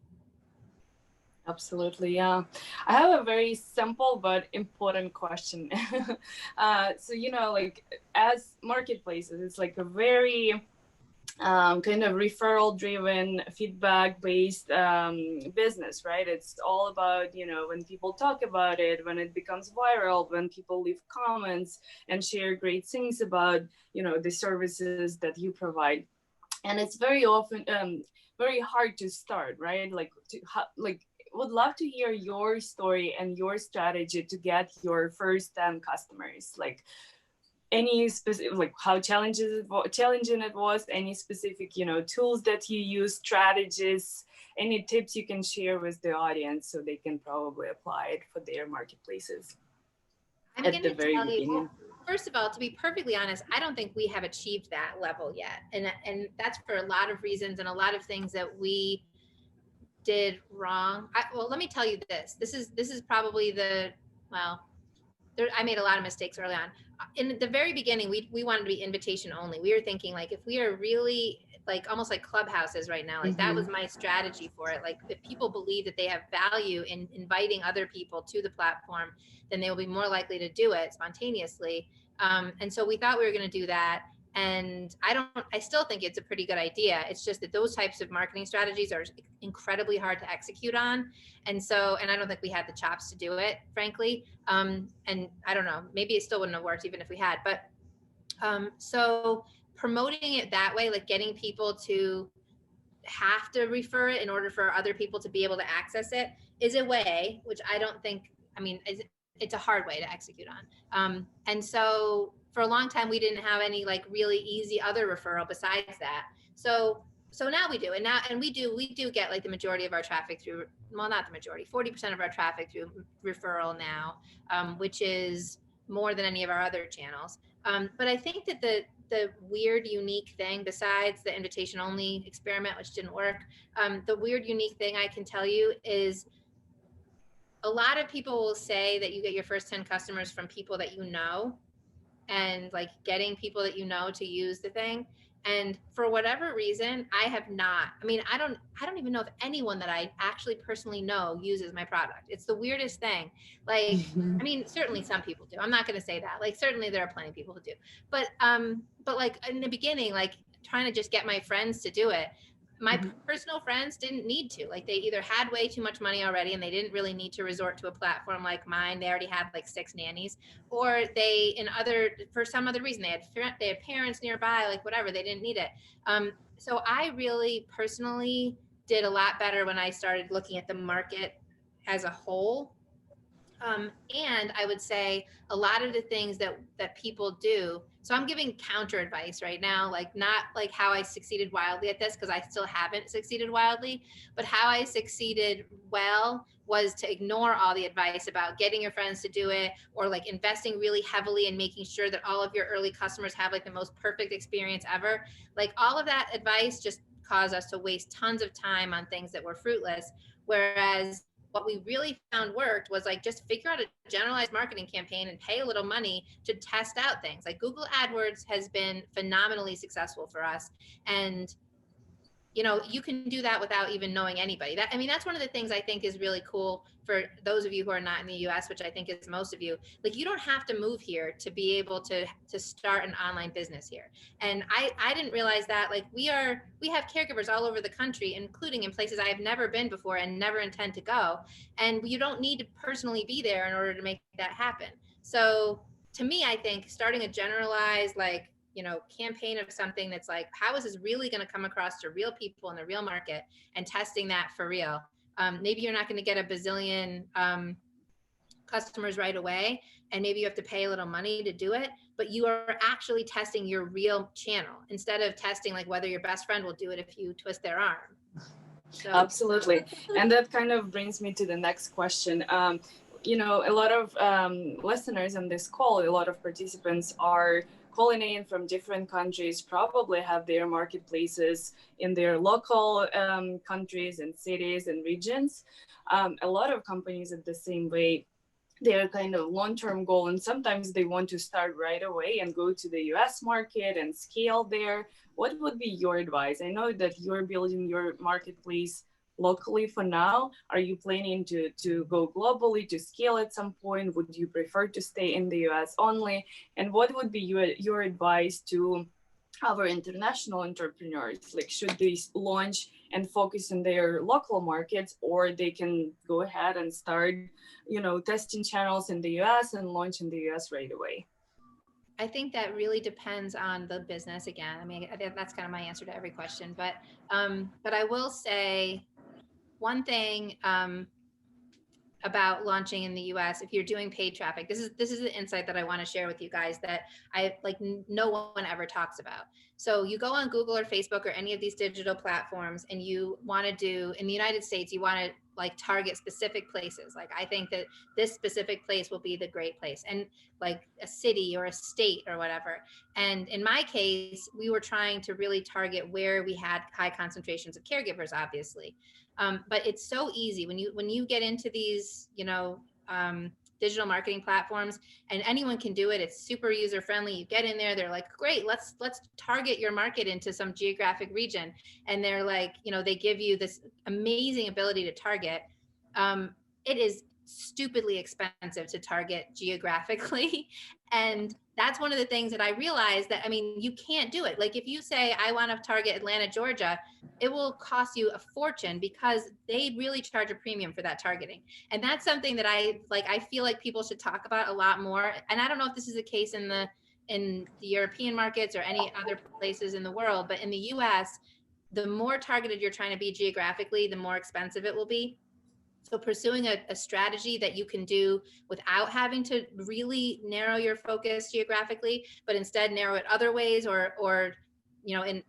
Absolutely, yeah. I have a very simple but important question. So, you know, like as marketplaces, it's like a very kind of referral-driven, feedback-based business, right? It's all about, you know, when people talk about it, when it becomes viral, when people leave comments and share great things about, you know, the services that you provide. And it's very often very hard to start, right? Would love to hear your story and your strategy to get your first 10 customers. Like any specific, like how challenging it was, any specific, you know, tools that you use, strategies, any tips you can share with the audience so they can probably apply it for their marketplaces. I'm going to tell you, first of all, to be perfectly honest, I don't think we have achieved that level yet. And that's for a lot of reasons and a lot of things that we did wrong. Well, let me tell you this. This is probably I made a lot of mistakes early on. In the very beginning, we wanted to be invitation only. We were thinking like, if we are really like almost like clubhouses right now, like that was my strategy for it. Like if people believe that they have value in inviting other people to the platform, then they will be more likely to do it spontaneously. And so we thought we were going to do that. And I still think it's a pretty good idea. It's just that those types of marketing strategies are incredibly hard to execute on. And I don't think we had the chops to do it, frankly. And I don't know, maybe it still wouldn't have worked even if we had, but so promoting it that way, like getting people to have to refer it in order for other people to be able to access it, is a way, which I don't think, I mean, it's a hard way to execute on. And so for a long time, we didn't have any like really easy other referral besides that. So now we do, and we do get like the majority of our traffic through, well, not the majority, 40% of our traffic through referral now, which is more than any of our other channels. But I think that the weird, unique thing, besides the invitation only experiment, which didn't work, the weird, unique thing I can tell you is a lot of people will say that you get your first 10 customers from people that you know, and like getting people that you know to use the thing. And for whatever reason, I have not. I mean, I don't even know if anyone that I actually personally know uses my product. It's the weirdest thing. Like, I mean, certainly some people do. I'm not going to say that. Like, certainly there are plenty of people who do. But like in the beginning, like trying to just get my friends to do it, my personal friends didn't need to. Like, they either had way too much money already and they didn't really need to resort to a platform like mine. They already had like 6 nannies, or they, for some other reason, they had parents nearby, like whatever, they didn't need it. So I really personally did a lot better when I started looking at the market as a whole. And I would say a lot of the things that people do. So I'm giving counter advice right now, like not like how I succeeded wildly at this, because I still haven't succeeded wildly, but how I succeeded well was to ignore all the advice about getting your friends to do it, or like investing really heavily and making sure that all of your early customers have like the most perfect experience ever. Like all of that advice just caused us to waste tons of time on things that were fruitless. Whereas what we really found worked was like just figure out a generalized marketing campaign and pay a little money to test out things. Like Google AdWords has been phenomenally successful for us. And you know, you can do that without even knowing anybody. That's one of the things I think is really cool for those of you who are not in the US, which I think is most of you. Like, you don't have to move here to be able to start an online business here. And I didn't realize that. Like, we have caregivers all over the country, including in places I have never been before and never intend to go. And you don't need to personally be there in order to make that happen. So to me, I think starting a generalized, like, you know, campaign of something that's like, how is this really going to come across to real people in the real market, and testing that for real. Maybe you're not going to get a bazillion customers right away, and maybe you have to pay a little money to do it, but you are actually testing your real channel instead of testing like whether your best friend will do it if you twist their arm. So. Absolutely. And that kind of brings me to the next question. You know, a lot of listeners on this call, a lot of participants are calling in from different countries, probably have their marketplaces in their local countries and cities and regions. A lot of companies are the same way. They're kind of long-term goal, and sometimes they want to start right away and go to the US market and scale there. What would be your advice? I know that you're building your marketplace locally for now. Are you planning to go globally, to scale at some point? Would you prefer to stay in the US only? And what would be your advice to our international entrepreneurs? Like, should they launch and focus on their local markets, or they can go ahead and start, you know, testing channels in the US and launch in the US right away? I think that really depends on the business again. I mean, I think that's kind of my answer to every question, but I will say one thing about launching in the US, if you're doing paid traffic, this is the insight that I want to share with you guys that no one ever talks about. So you go on Google or Facebook or any of these digital platforms, and you want to do, in the United States, you want to like target specific places. Like, I think that this specific place will be the great place, and like a city or a state or whatever. And in my case, we were trying to really target where we had high concentrations of caregivers, obviously. But it's so easy when you get into these, you know, digital marketing platforms, and anyone can do it. It's super user friendly. You get in there, they're like, great, let's target your market into some geographic region. And they're like, you know, they give you this amazing ability to target. It is stupidly expensive to target geographically. And that's one of the things that I realized that, I mean, you can't do it. Like if you say, I want to target Atlanta, Georgia, it will cost you a fortune because they really charge a premium for that targeting. And that's something that I feel like people should talk about a lot more. And I don't know if this is the case in the European markets or any other places in the world, but in the US, the more targeted you're trying to be geographically, the more expensive it will be. So pursuing a strategy that you can do without having to really narrow your focus geographically, but instead narrow it other ways or you know, and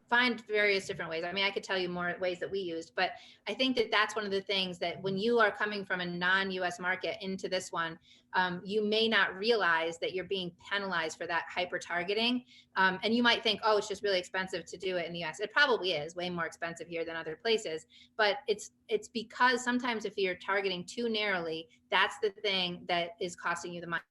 find various different ways. I mean, I could tell you more ways that we used, but I think that that's one of the things that when you are coming from a non-US market into this one, you may not realize that you're being penalized for that hyper targeting. And you might think, oh, it's just really expensive to do it in the US. It probably is way more expensive here than other places, but it's because sometimes if you're targeting too narrowly, that's the thing that is costing you the money.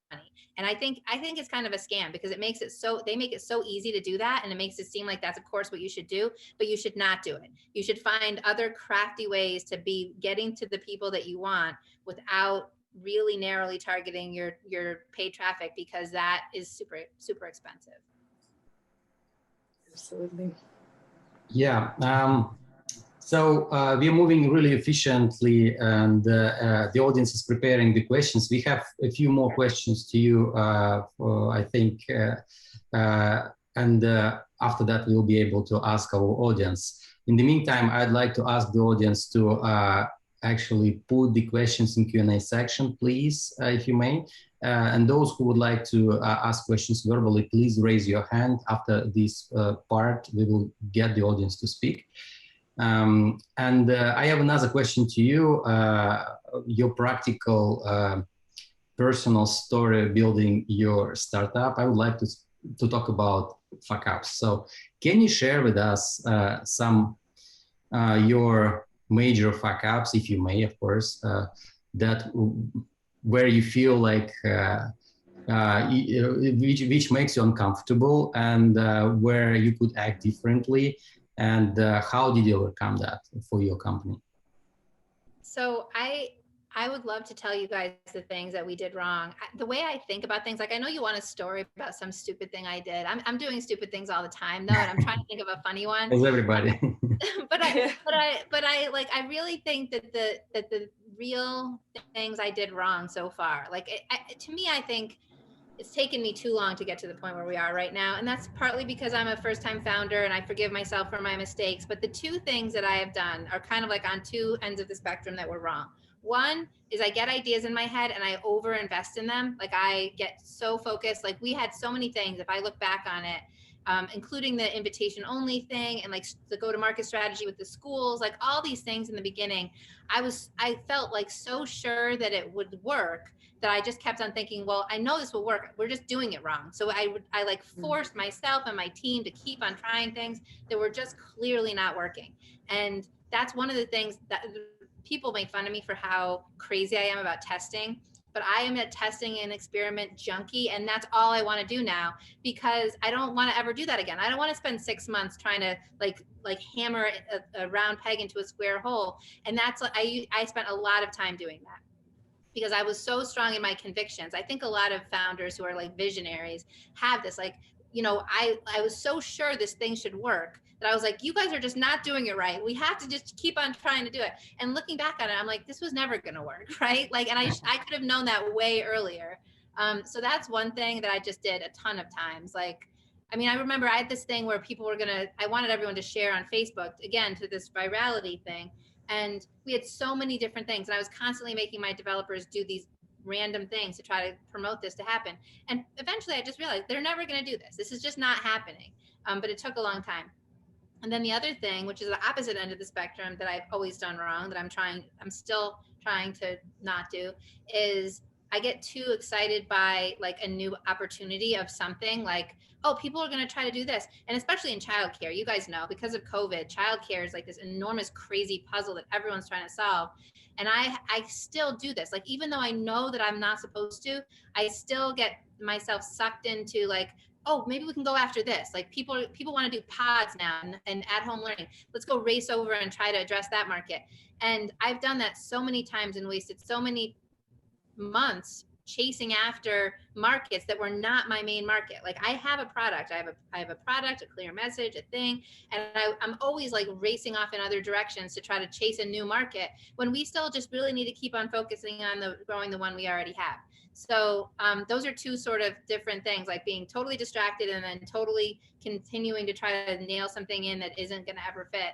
And I think it's kind of a scam because it makes it so, they make it so easy to do that. And it makes it seem like that's of course what you should do, but you should not do it. You should find other crafty ways to be getting to the people that you want without really narrowly targeting your paid traffic, because that is super, super expensive. Absolutely. Yeah. So we're moving really efficiently, and the audience is preparing the questions. We have a few more questions to you, I think, and after that we'll be able to ask our audience. In the meantime, I'd like to ask the audience to actually put the questions in Q&A section, please, if you may. And those who would like to ask questions verbally, please raise your hand. After this part, we will get the audience to speak. And I have another question to you. Your practical personal story building your startup. I would like to talk about fuck ups. So can you share with us some your major fuck ups, if you may, of course, that where you feel like which makes you uncomfortable, and where you could act differently, and how did you overcome that for your company? So I would love to tell you guys the things that we did wrong. The way I think about things, like I know you want a story about some stupid thing I did. I'm doing stupid things all the time though, and I'm trying to think of a funny one. As everybody. but I really think that the real things I did wrong so far, like to me, I think it's taken me too long to get to the point where we are right now. And that's partly because I'm a first-time founder and I forgive myself for my mistakes. But the two things that I have done are kind of like on two ends of the spectrum that were wrong. One is I get ideas in my head and I overinvest in them. Like I get so focused. Like we had so many things, if I look back on it, including the invitation only thing and like the go-to-market strategy with the schools, like all these things in the beginning, I felt like so sure that it would work that I just kept on thinking, well, I know this will work. We're just doing it wrong. So I like forced myself and my team to keep on trying things that were just clearly not working. And that's one of the things that people make fun of me for how crazy I am about testing. But I am a testing and experiment junkie, and that's all I want to do now, because I don't want to ever do that again. I don't want to spend 6 months trying to like hammer a round peg into a square hole. And that's I spent a lot of time doing that, because I was so strong in my convictions. I think a lot of founders who are like visionaries have this, like, you know, I was so sure this thing should work that I was like, you guys are just not doing it right. We have to just keep on trying to do it. And looking back on it, I'm like, this was never going to work, right? Like, and I could have known that way earlier. So that's one thing that I just did a ton of times. Like, I mean, I remember I had this thing where people were I wanted everyone to share on Facebook, again, to this virality thing. And we had so many different things. And I was constantly making my developers do these random things to try to promote this to happen. And eventually I just realized they're never going to do this. This is just not happening. But it took a long time. And then the other thing, which is the opposite end of the spectrum that I've always done wrong, that I'm still trying to not do, is I get too excited by like a new opportunity of something like, oh, people are going to try to do this. And especially in childcare, you guys know, because of COVID, childcare is like this enormous, crazy puzzle that everyone's trying to solve. And I still do this. Like, even though I know that I'm not supposed to, I still get myself sucked into like, oh, maybe we can go after this. Like people want to do pods now and at-home learning. Let's go race over and try to address that market. And I've done that so many times and wasted so many months chasing after markets that were not my main market. Like I have a product, I have a product, a clear message, a thing, and I'm always like racing off in other directions to try to chase a new market when we still just really need to keep on focusing on growing the one we already have. So those are two sort of different things, like being totally distracted and then totally continuing to try to nail something in that isn't going to ever fit.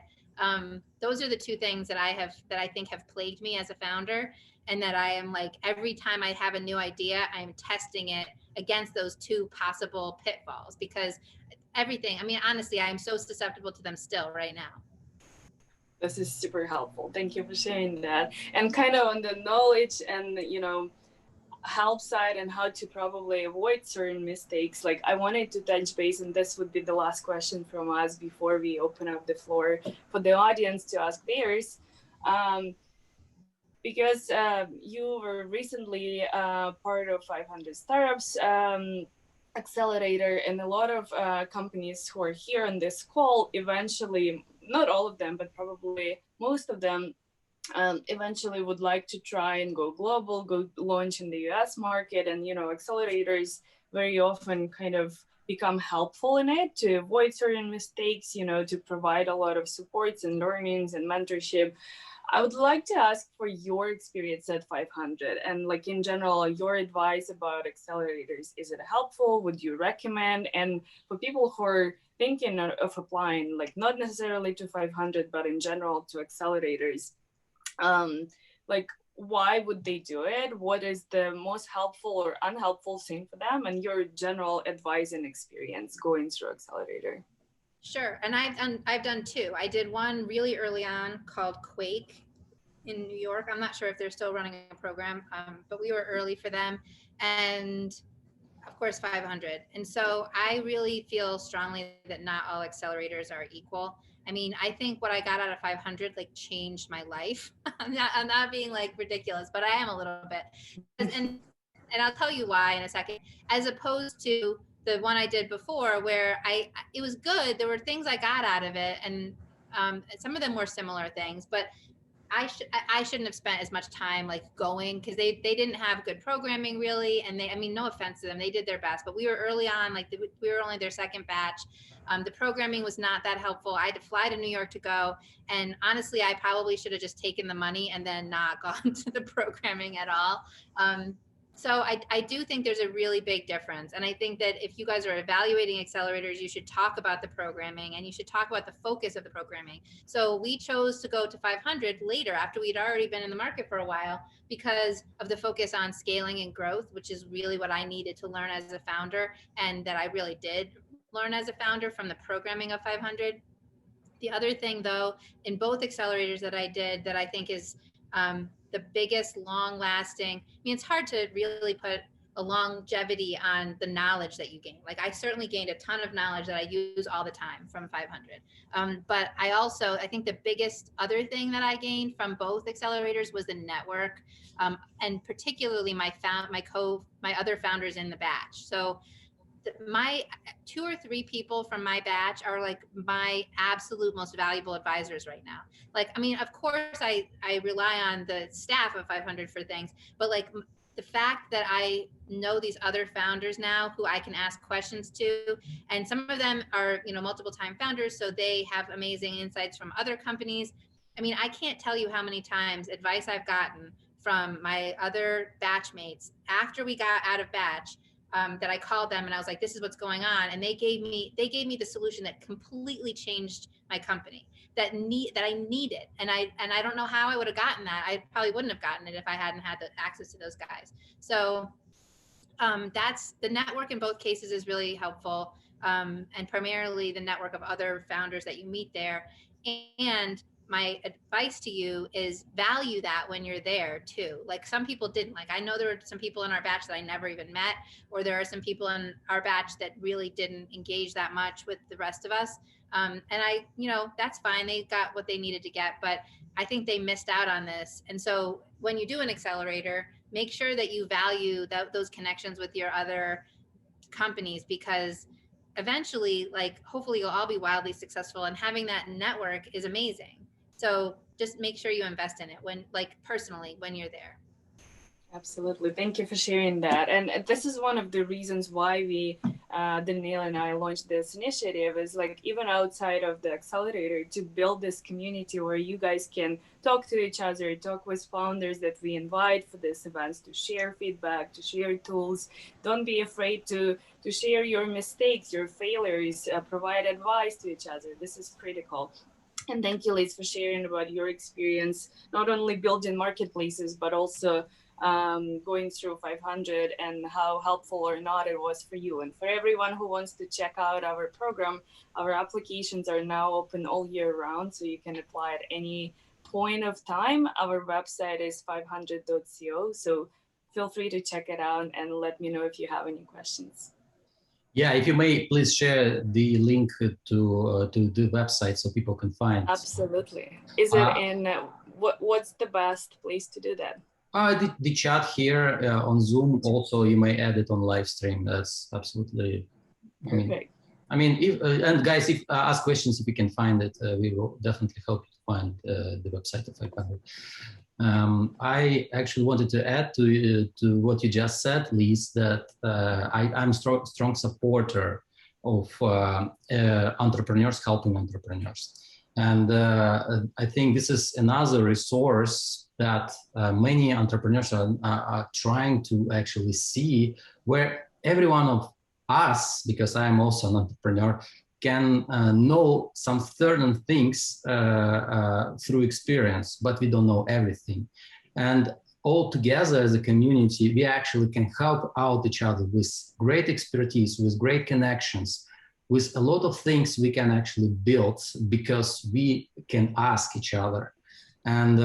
Those are the two things that I think have plagued me as a founder. And that I am like, every time I have a new idea, I'm testing it against those two possible pitfalls, because everything, I mean, honestly, I'm so susceptible to them still right now. This is super helpful. Thank you for sharing that. And kind of on the knowledge and, you know, help side and how to probably avoid certain mistakes, like I wanted to touch base, and this would be the last question from us before we open up the floor for the audience to ask theirs. Because you were recently part of 500 Startups Accelerator, and a lot of companies who are here on this call eventually, not all of them, but probably most of them, eventually would like to try and go global, go launch in the US market. And, you know, accelerators very often kind of become helpful in it to avoid certain mistakes, you know, to provide a lot of supports and learnings and mentorship. I would like to ask for your experience at 500 and like in general, your advice about accelerators. Is it helpful? Would you recommend? And for people who are thinking of applying, like not necessarily to 500, but in general to accelerators, like why would they do it? What is the most helpful or unhelpful thing for them? And your general advice and experience going through accelerator. Sure. And I've done two. I did one really early on called Quake in New York. I'm not sure if they're still running a program, but we were early for them. And of course, 500. And so I really feel strongly that not all accelerators are equal. I mean, I think what I got out of 500 like changed my life. I'm not being like ridiculous, but I am a little bit. And I'll tell you why in a second, as opposed to the one I did before where it was good. There were things I got out of it, and some of them were similar things, but I shouldn't have spent as much time like going, because they didn't have good programming really. And I mean, no offense to them, they did their best, but we were early on, like we were only their second batch. The programming was not that helpful. I had to fly to New York to go. And honestly, I probably should have just taken the money and then not gone to the programming at all. So I do think there's a really big difference. And I think that if you guys are evaluating accelerators, you should talk about the programming and you should talk about the focus of the programming. So we chose to go to 500 later after we'd already been in the market for a while because of the focus on scaling and growth, which is really what I needed to learn as a founder, and that I really did learn as a founder from the programming of 500. The other thing though, in both accelerators that I did that I think is the biggest long lasting, I mean, it's hard to really put a longevity on the knowledge that you gain. Like I certainly gained a ton of knowledge that I use all the time from 500. But I think the biggest other thing that I gained from both accelerators was the network, and particularly my other founders in the batch. So my 2 or 3 people from my batch are like my absolute most valuable advisors right now. Like, I mean, of course I rely on the staff of 500 for things, but like the fact that I know these other founders now who I can ask questions to, and some of them are, you know, multiple time founders, so they have amazing insights from other companies. I mean, I can't tell you how many times advice I've gotten from my other batchmates after we got out of batch, that I called them and I was like, this is what's going on. And they gave me the solution that completely changed my company that I needed. And I don't know how I would have gotten that. I probably wouldn't have gotten it if I hadn't had the access to those guys. So that's the network in both cases is really helpful. And primarily the network of other founders that you meet there. And my advice to you is value that when you're there too. Like some people didn't. Like I know there were some people in our batch that I never even met, or there are some people in our batch that really didn't engage that much with the rest of us. And I, that's fine. They got what they needed to get, but I think they missed out on this. And so when you do an accelerator, make sure that you value those connections with your other companies, because eventually, like, hopefully you'll all be wildly successful, and having that network is amazing. So just make sure you invest in it personally when you're there. Absolutely. Thank you for sharing that. And this is one of the reasons why Daniel and I launched this initiative, is like, even outside of the accelerator, to build this community where you guys can talk to each other, talk with founders that we invite for these events, to share feedback, to share tools. Don't be afraid to share your mistakes, your failures, provide advice to each other. This is critical. And thank you, Liz, for sharing about your experience, not only building marketplaces, but also going through 500, and how helpful or not it was for you. And for everyone who wants to check out our program, our applications are now open all year round, so you can apply at any point of time. Our website is 500.co, so feel free to check it out and let me know if you have any questions. Yeah, if you may, please share the link to the website so people can find. Absolutely. Is it in, what's the best place to do that? The chat here on Zoom. Also, you may add it on live stream. That's absolutely perfect. And guys, if ask questions, if we can find it, we will definitely help you to find the website of 500. I actually wanted to add to what you just said, Liz, that I'm strong supporter of entrepreneurs helping entrepreneurs. And I think this is another resource that many entrepreneurs are trying to actually see, where every one of us, because I am also an entrepreneur, can know some certain things through experience, but we don't know everything. And all together as a community, we actually can help out each other with great expertise, with great connections, with a lot of things we can actually build because we can ask each other. And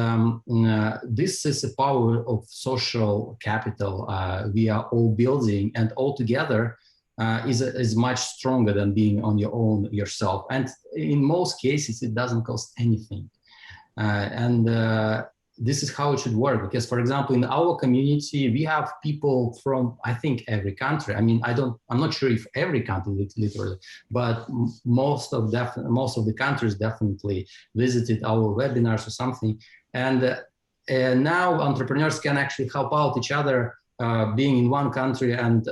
this is the power of social capital we are all building, and all together is much stronger than being on your own yourself. And in most cases, it doesn't cost anything. This is how it should work. Because, for example, in our community, we have people from, I think, every country. I mean, I'm not sure if every country literally, but most of the countries definitely visited our webinars or something. And now entrepreneurs can actually help out each other. Being in one country and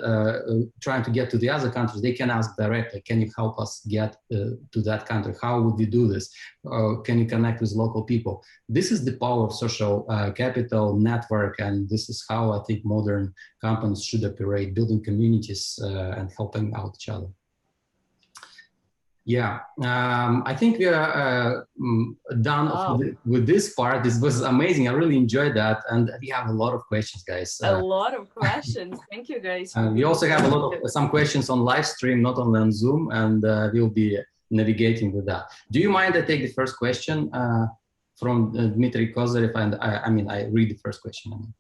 trying to get to the other countries, they can ask directly, can you help us get to that country? How would we do this? Can you connect with local people? This is the power of social capital network, and this is how I think modern companies should operate, building communities and helping out each other. Yeah, I think we are done with this part. This was amazing. I really enjoyed that. And we have a lot of questions, guys. A lot of questions. Thank you, guys. We also have some questions on live stream, not only on Zoom, and we'll be navigating with that. Do you mind I take the first question from Dmitry Kozarev? And I read the first question.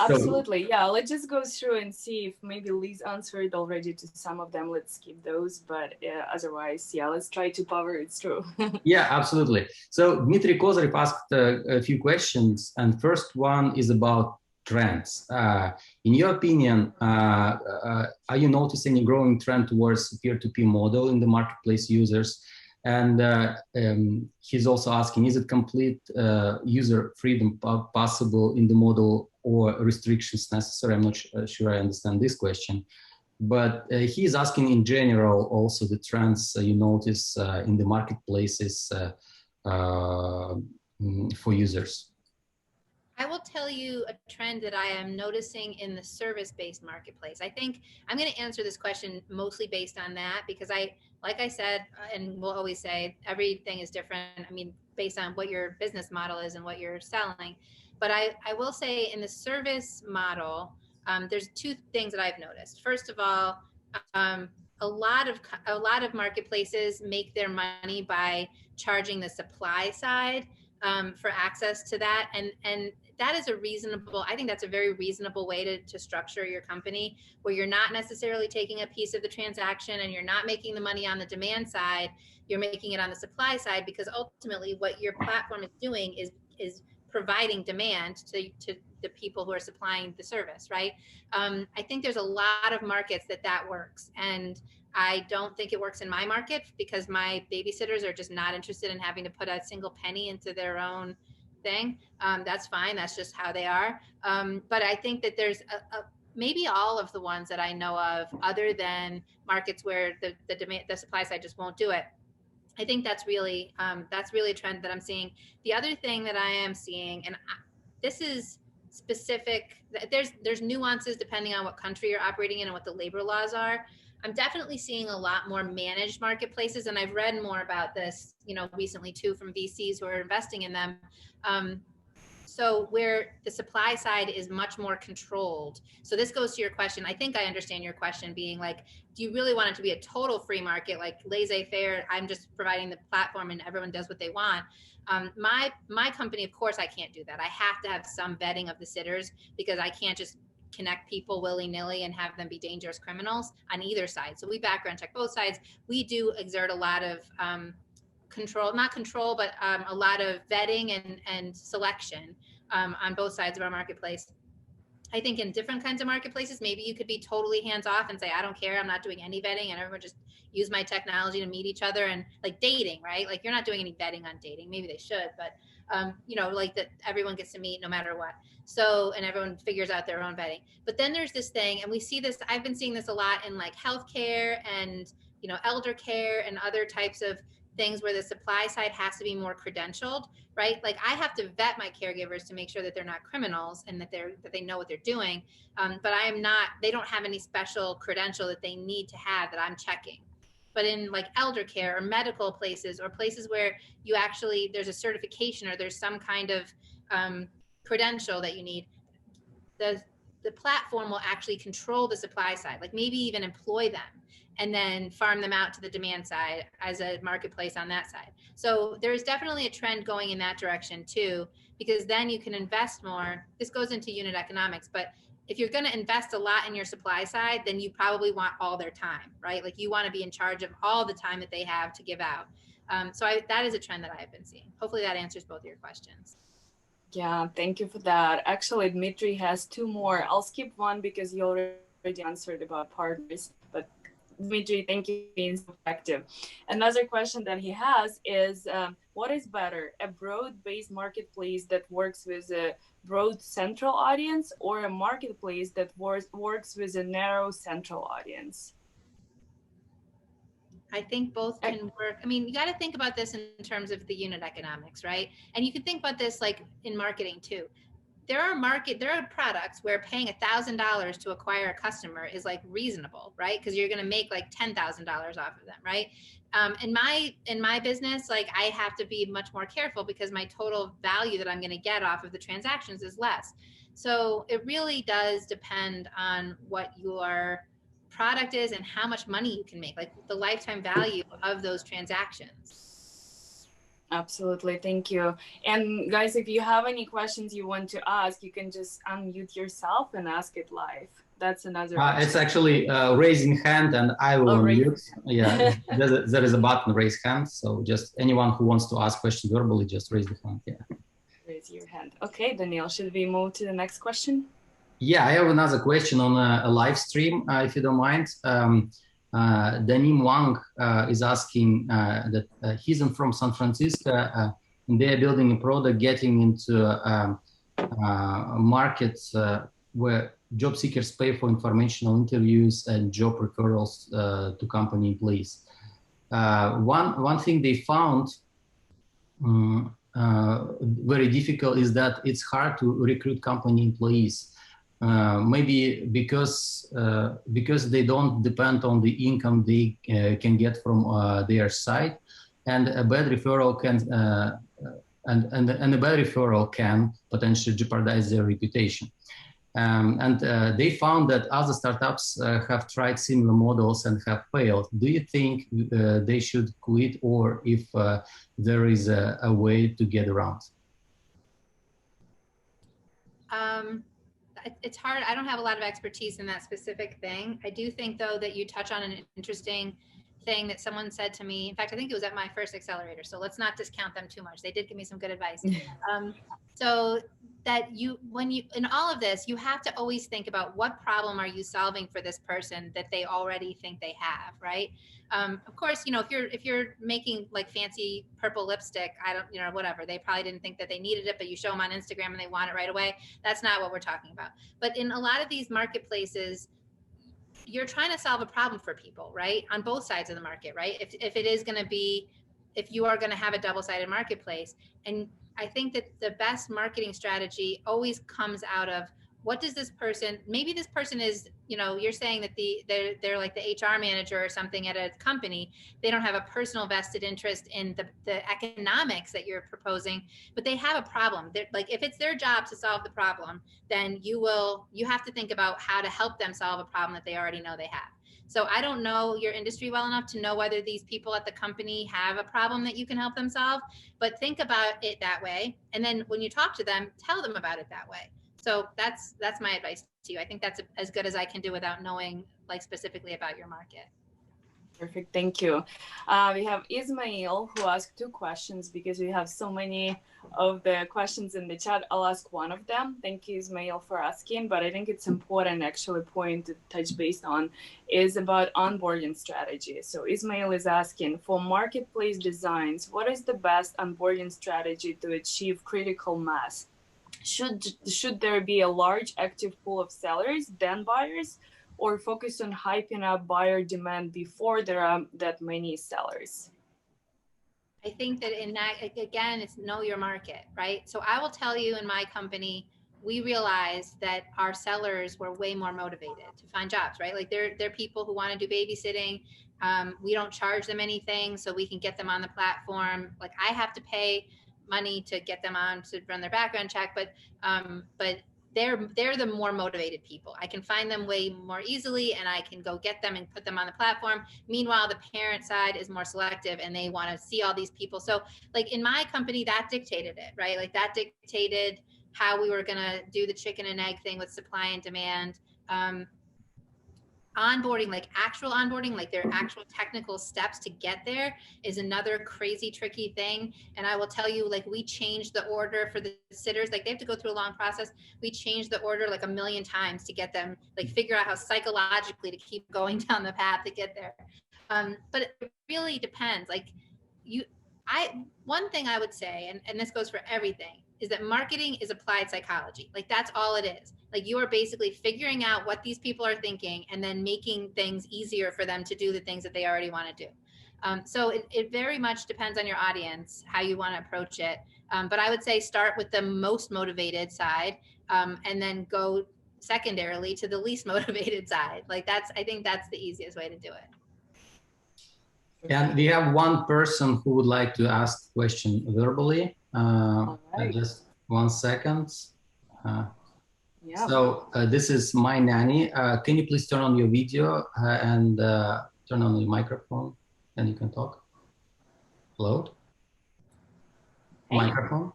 Absolutely. Yeah, let's just go through and see if maybe Liz answered already to some of them. Let's skip those, but otherwise, yeah, let's try to power it through. Yeah, absolutely. So Dmitry Kozarev asked a few questions, and first one is about trends. In your opinion, are you noticing a growing trend towards peer-to-peer model in the marketplace users? And he's also asking, is it complete user freedom possible in the model, or restrictions necessary? I'm not sure I understand this question. But he's asking in general also the trends you notice in the marketplaces for users. I will tell you a trend that I am noticing in the service-based marketplace. I think I'm going to answer this question mostly based on that, because like I said, and we'll always say, everything is different. I mean, based on what your business model is and what you're selling. But I will say in the service model, there's two things that I've noticed. First of all, a lot of marketplaces make their money by charging the supply side for access to that, and that is I think that's a very reasonable way to structure your company, where you're not necessarily taking a piece of the transaction and you're not making the money on the demand side, you're making it on the supply side, because ultimately what your platform is doing is providing demand to the people who are supplying the service, right? I think there's a lot of markets that works, and I don't think it works in my market because my babysitters are just not interested in having to put a single penny into their own thing. That's fine. That's just how they are. But I think that there's maybe all of the ones that I know of, other than markets where the supply side just won't do it. I think that's really a trend that I'm seeing. The other thing that I am seeing, and this is specific, there's nuances depending on what country you're operating in and what the labor laws are. I'm definitely seeing a lot more managed marketplaces, and I've read more about this, recently too, from VCs who are investing in them. So where the supply side is much more controlled. So this goes to your question. I think I understand your question being like, do you really want it to be a total free market, like laissez-faire? I'm just providing the platform and everyone does what they want. My company, of course, I can't do that. I have to have some vetting of the sitters, because I can't just connect people willy-nilly and have them be dangerous criminals on either side. So we background check both sides. We do exert a lot of not control, but a lot of vetting and selection on both sides of our marketplace. I think in different kinds of marketplaces, maybe you could be totally hands off and say, I don't care, I'm not doing any vetting, and everyone just use my technology to meet each other. And like dating, right? Like you're not doing any vetting on dating. Maybe they should, but like that everyone gets to meet no matter what. So, and everyone figures out their own vetting. But then there's this thing, and we see this, I've been seeing this a lot in like healthcare and, elder care and other types of things where the supply side has to be more credentialed, right? Like I have to vet my caregivers to make sure that they're not criminals and that they know what they're doing. But they don't have any special credential that they need to have that I'm checking. But in like elder care or medical places, or places where there's a certification or there's some kind of credential that you need, the platform will actually control the supply side, like maybe even employ them and then farm them out to the demand side as a marketplace on that side. So there's definitely a trend going in that direction too, because then you can invest more. This goes into unit economics, but if you're going to invest a lot in your supply side, then you probably want all their time, right? Like you want to be in charge of all the time that they have to give out. That is a trend that I've been seeing. Hopefully that answers both of your questions. Yeah, thank you for that. Actually, Dmitry has two more. I'll skip one because you already answered about partners, but Dmitry, thank you for being so active. Another question that he has is, what is better, a broad-based marketplace that works with a broad central audience, or a marketplace that works with a narrow central audience? I think both can work. I mean, you got to think about this in terms of the unit economics, right? And you can think about this like in marketing too. There are products where paying $1,000 to acquire a customer is like reasonable, right? Because you're going to make like $10,000 off of them, right? In my business, like I have to be much more careful because my total value that I'm going to get off of the transactions is less. So it really does depend on what your product is and how much money you can make, like the lifetime value of those transactions. Absolutely. Thank you. And guys, if you have any questions you want to ask, you can just unmute yourself and ask it live. That's another It's actually raising hand, and I will unmute. Yeah, there is a button, raise hand. So just anyone who wants to ask questions verbally, just raise the hand. Yeah. Raise your hand. Okay, Daniel, should we move to the next question? Yeah, I have another question on a live stream, if you don't mind. Danim Wang is asking that he's from San Francisco, and they are building a product getting into markets where job seekers pay for informational interviews and job referrals to company employees. One thing they found very difficult is that it's hard to recruit company employees. Maybe because they don't depend on the income they can get from their site, and a bad referral can potentially jeopardize their reputation. They found that other startups have tried similar models and have failed. Do you think they should quit, or if there is a way to get around? It's hard. I don't have a lot of expertise in that specific thing. I do think, though, that you touch on an interesting thing that someone said to me. In fact, I think it was at my first accelerator. So let's not discount them too much. They did give me some good advice. So that when you, in all of this, you have to always think about what problem are you solving for this person that they already think they have, right? Of course, if you're making like fancy purple lipstick, whatever, they probably didn't think that they needed it, but you show them on Instagram and they want it right away. That's not what we're talking about. But in a lot of these marketplaces, you're trying to solve a problem for people, right? On both sides of the market, right? If you are going to have a double-sided marketplace. And I think that the best marketing strategy always comes out of, what does this person, maybe this person is, you're saying that they're like the HR manager or something at a company. They don't have a personal vested interest in the economics that you're proposing, but they have a problem. They're, like, if it's their job to solve the problem, then you have to think about how to help them solve a problem that they already know they have. So I don't know your industry well enough to know whether these people at the company have a problem that you can help them solve, but think about it that way. And then when you talk to them, tell them about it that way. So that's my advice to you. I think that's as good as I can do without knowing like specifically about your market. Perfect, thank you. We have Ismail who asked 2 questions because we have so many of the questions in the chat. I'll ask one of them. Thank you, Ismail, for asking, but I think it's important actually point to touch base on is about onboarding strategy. So Ismail is asking, for marketplace designs, what is the best onboarding strategy to achieve critical mass? Should there be a large active pool of sellers, then buyers, or focus on hyping up buyer demand before there are that many sellers? I think that in that, again, it's know your market, right? So I will tell you, in my company, we realized that our sellers were way more motivated to find jobs, right? Like they're people who want to do babysitting. We don't charge them anything, so we can get them on the platform. Like, I have to pay money to get them on to run their background check, but they're the more motivated people. I can find them way more easily, and I can go get them and put them on the platform. Meanwhile, the parent side is more selective, and they want to see all these people. So like in my company, that dictated it, right? Like that dictated how we were going to do the chicken and egg thing with supply and demand. Onboarding, like actual onboarding, like their actual technical steps to get there, is another crazy tricky thing. And I will tell you, like, we changed the order for the sitters. Like, they have to go through a long process. We changed the order like 1,000,000 times to get them, like, figure out how psychologically to keep going down the path to get there. But it really depends. Like, one thing I would say, and this goes for everything, is that marketing is applied psychology. Like, that's all it is. Like, you are basically figuring out what these people are thinking and then making things easier for them to do the things that they already want to do. So it very much depends on your audience, how you want to approach it. But I would say start with the most motivated side, and then go secondarily to the least motivated side. Like, I think that's the easiest way to do it. And we have one person who would like to ask a question verbally. Right. Just 1 second. So this is my nanny. Can you please turn on your video and turn on your microphone, and you can talk? Hello? Hey. Microphone?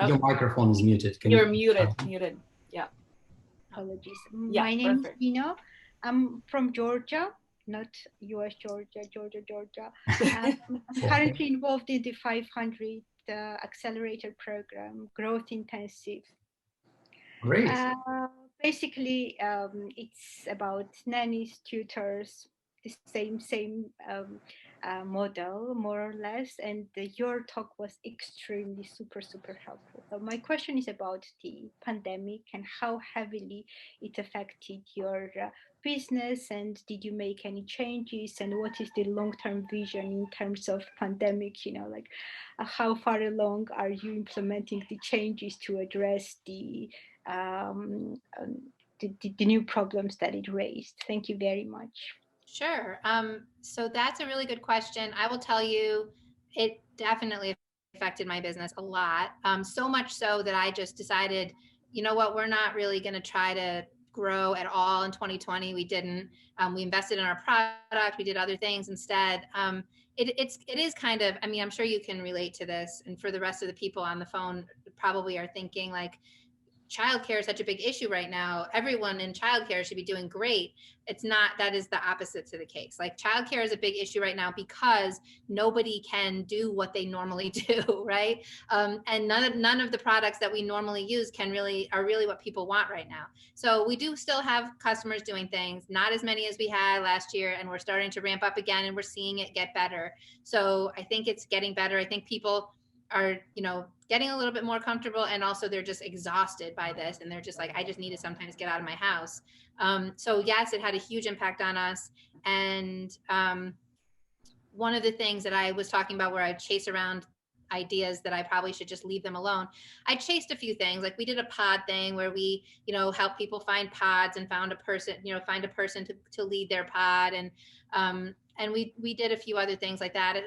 Your microphone is muted. You're muted. Yeah. Apologies. Yeah, my name is Nino. I'm from Georgia, not US Georgia. I'm currently involved in the 500 accelerator program, Growth Intensive. Great. Basically, it's about nannies, tutors, the same model, more or less. And your talk was extremely super helpful. So my question is about the pandemic and how heavily it affected your business, and did you make any changes, and what is the long-term vision in terms of pandemic? Like how far along are you implementing the changes to address the new problems that it raised? Thank you very much. Sure. So that's a really good question. I will tell you, it definitely affected my business a lot. So much so that I just decided, you know what, we're not really going to try to grow at all in 2020. We didn't. We invested in our product. We did other things instead. It is kind of, I mean, I'm sure you can relate to this. And for the rest of the people on the phone probably are thinking like, childcare is such a big issue right now. Everyone in childcare should be doing great. It's not. That is the opposite to the case. Like childcare is a big issue right now because nobody can do what they normally do, right? And none of the products that we normally use are really what people want right now. So we do still have customers doing things, not as many as we had last year, and we're starting to ramp up again, and we're seeing it get better. So I think it's getting better. I think people are, getting a little bit more comfortable, and also they're just exhausted by this, and they're just like, I just need to sometimes get out of my house. So yes, it had a huge impact on us. And one of the things that I was talking about where I chase around ideas that I probably should just leave them alone, I chased a few things. Like we did a pod thing where we, help people find pods and find a person to lead their pod. And we did a few other things like that.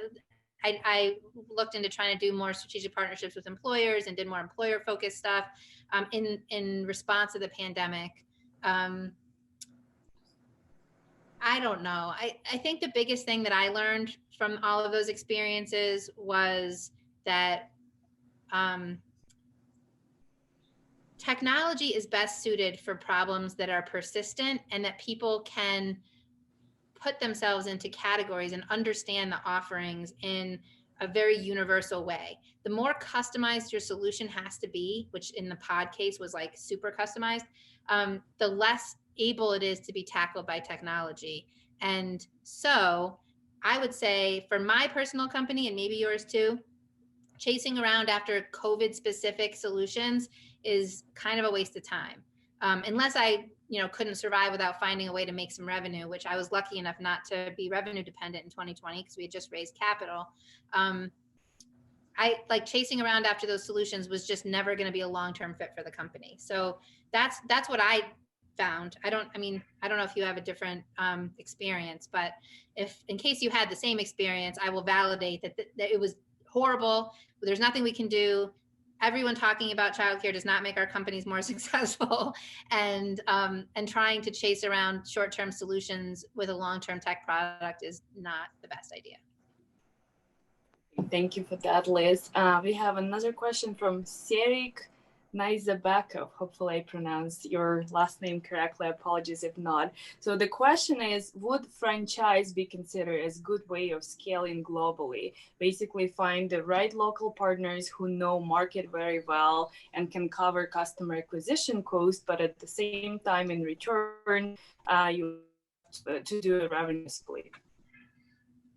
I looked into trying to do more strategic partnerships with employers and did more employer focused stuff in response to the pandemic. I don't know. I think the biggest thing that I learned from all of those experiences was that technology is best suited for problems that are persistent and that people can put themselves into categories and understand the offerings in a very universal way. The more customized your solution has to be, which in the pod case was like super customized, the less able it is to be tackled by technology. And so I would say for my personal company, and maybe yours too, chasing around after COVID specific solutions is kind of a waste of time. Unless I couldn't survive without finding a way to make some revenue, which I was lucky enough not to be revenue dependent in 2020 because we had just raised capital. I like chasing around after those solutions was just never going to be a long-term fit for the company. So that's what I found. I don't know if you have a different experience, but if in case you had the same experience, I will validate that it was horrible. There's nothing we can do. Everyone talking about childcare does not make our companies more successful, and trying to chase around short-term solutions with a long-term tech product is not the best idea. Thank you for that, Liz. We have another question from Serik Naizabekov. Hopefully I pronounced your last name correctly. Apologies if not. So the question is, would franchise be considered as a good way of scaling globally? Basically find the right local partners who know market very well and can cover customer acquisition cost, but at the same time in return, you to do a revenue split.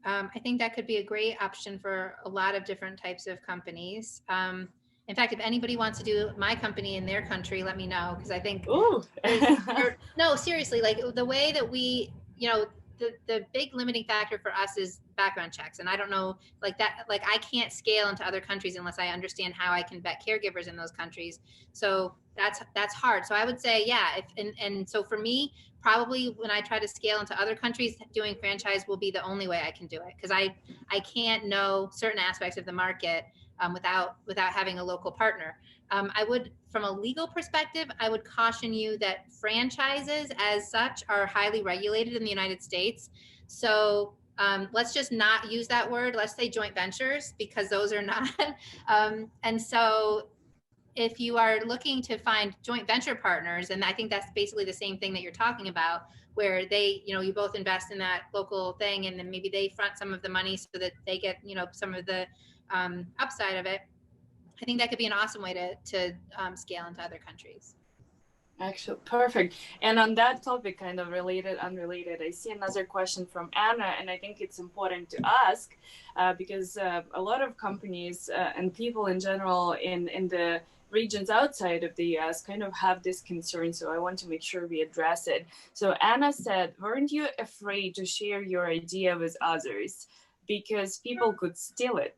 I think that could be a great option for a lot of different types of companies. In fact, if anybody wants to do my company in their country, let me know, because I think, no, seriously, like the way that we, the big limiting factor for us is background checks. And I don't know, like that, like I can't scale into other countries unless I understand how I can vet caregivers in those countries. So that's hard. So I would say, yeah. And so for me, probably when I try to scale into other countries, doing franchise will be the only way I can do it. Because I can't know certain aspects of the market without having a local partner. I would, from a legal perspective, I would caution you that franchises as such are highly regulated in the United States. So let's just not use that word. Let's say joint ventures, because those are not. And so if you are looking to find joint venture partners, and I think that's basically the same thing that you're talking about, where they, you both invest in that local thing, and then maybe they front some of the money so that they get, some of the upside of it. I think that could be an awesome way to scale into other countries. Actually, perfect. And on that topic, kind of related, unrelated, I see another question from Anna, and I think it's important to ask because a lot of companies and people in general in the regions outside of the US kind of have this concern. So I want to make sure we address it. So Anna said, weren't you afraid to share your idea with others because people could steal it?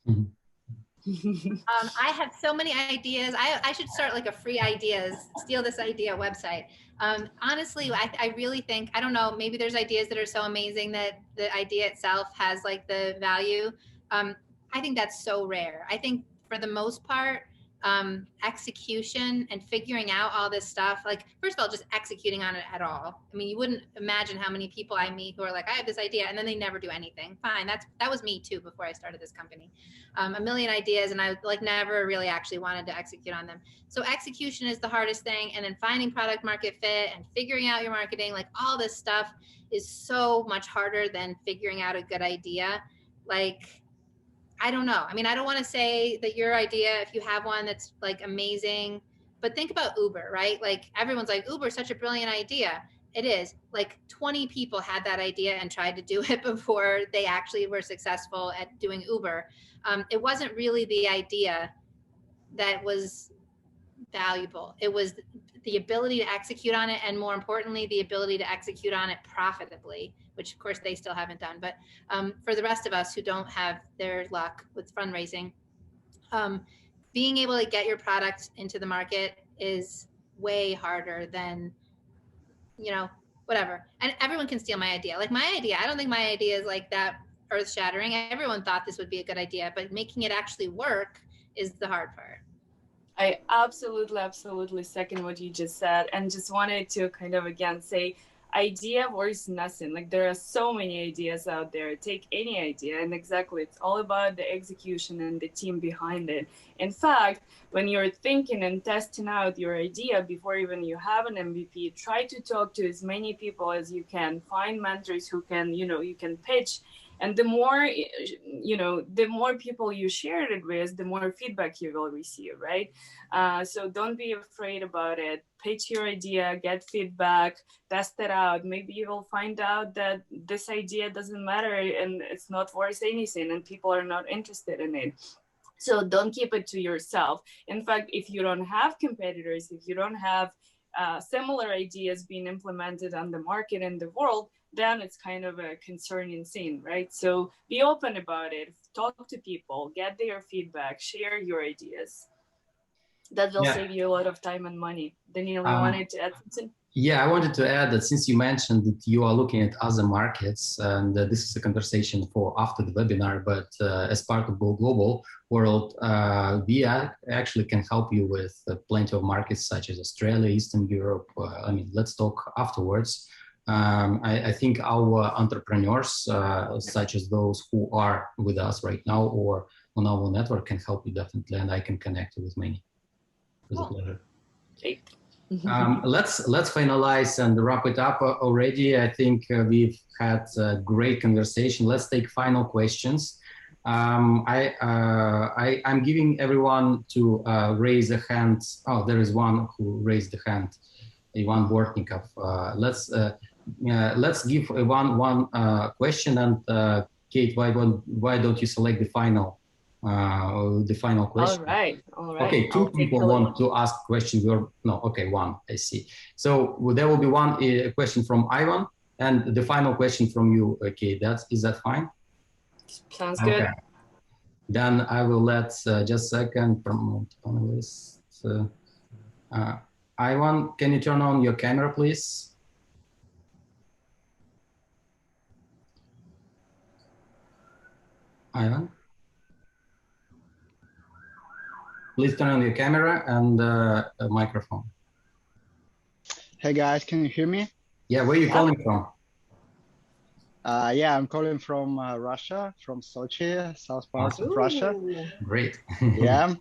Mm-hmm. I have so many ideas. I should start like a free ideas, steal this idea website. Honestly, I really think, I don't know, maybe there's ideas that are so amazing that the idea itself has like the value. I think that's so rare. I think for the most part, execution and figuring out all this stuff, like first of all, just executing on it at all. I mean, you wouldn't imagine how many people I meet who are like, I have this idea, and then they never do anything. Fine, that was me too before I started this company. A million ideas, and I like never really actually wanted to execute on them. So execution is the hardest thing, and then finding product market fit and figuring out your marketing, like all this stuff is so much harder than figuring out a good idea. Like, I don't know. I mean, I don't want to say that your idea, if you have one that's like amazing, but think about Uber, right? Like everyone's like, Uber's such a brilliant idea. It is. Like 20 people had that idea and tried to do it before they actually were successful at doing Uber. It wasn't really the idea that was valuable. It was the ability to execute on it, and more importantly, the ability to execute on it profitably, which of course they still haven't done. But for the rest of us who don't have their luck with fundraising, being able to get your product into the market is way harder than, you know, whatever. And everyone can steal my idea. Like my idea, I don't think my idea is like that earth shattering. Everyone thought this would be a good idea, but making it actually work is the hard part. I absolutely second what you just said, and just wanted to kind of again say, idea versus nothing. Like there are so many ideas out there. Take any idea, and exactly, it's all about the execution and the team behind it. In fact, when you're thinking and testing out your idea before even you have an MVP, try to talk to as many people as you can. Find mentors who can, you can pitch. And the more, the more people you share it with, the more feedback you will receive, right? So don't be afraid about it. Pitch your idea, get feedback, test it out. Maybe you will find out that this idea doesn't matter and it's not worth anything and people are not interested in it. So don't keep it to yourself. In fact, if you don't have competitors, if you don't have similar ideas being implemented on the market in the world, then it's kind of a concerning thing, right? So be open about it, talk to people, get their feedback, share your ideas. That will save you a lot of time and money. Daniel, you wanted to add something? Yeah, I wanted to add that since you mentioned that you are looking at other markets, and this is a conversation for after the webinar, but as part of Go Global world, we actually can help you with plenty of markets such as Australia, Eastern Europe. I mean, let's talk afterwards. I think our entrepreneurs, such as those who are with us right now or on our network, can help you definitely, and I can connect you with many. It was a pleasure. Great. Let's finalize and wrap it up already. I think we've had a great conversation. Let's take final questions. I'm giving everyone to raise a hand. Oh, there is one who raised the hand, Ivan Bortnikov. Let's give one question, and Kate, why don't you select the final question? All right. Okay, two people want to ask questions. No, okay, one, I see. So there will be one question from Ivan, and the final question from you, Kate. Is that fine? Sounds good. Okay. Then I will let just a second promote panelists. Ivan, can you turn on your camera, please? Ivan, please turn on your camera and a microphone. Hey guys, can you hear me? Yeah, where are you calling from? Yeah, I'm calling from Russia, from Sochi, south part of Russia. Great. Yeah.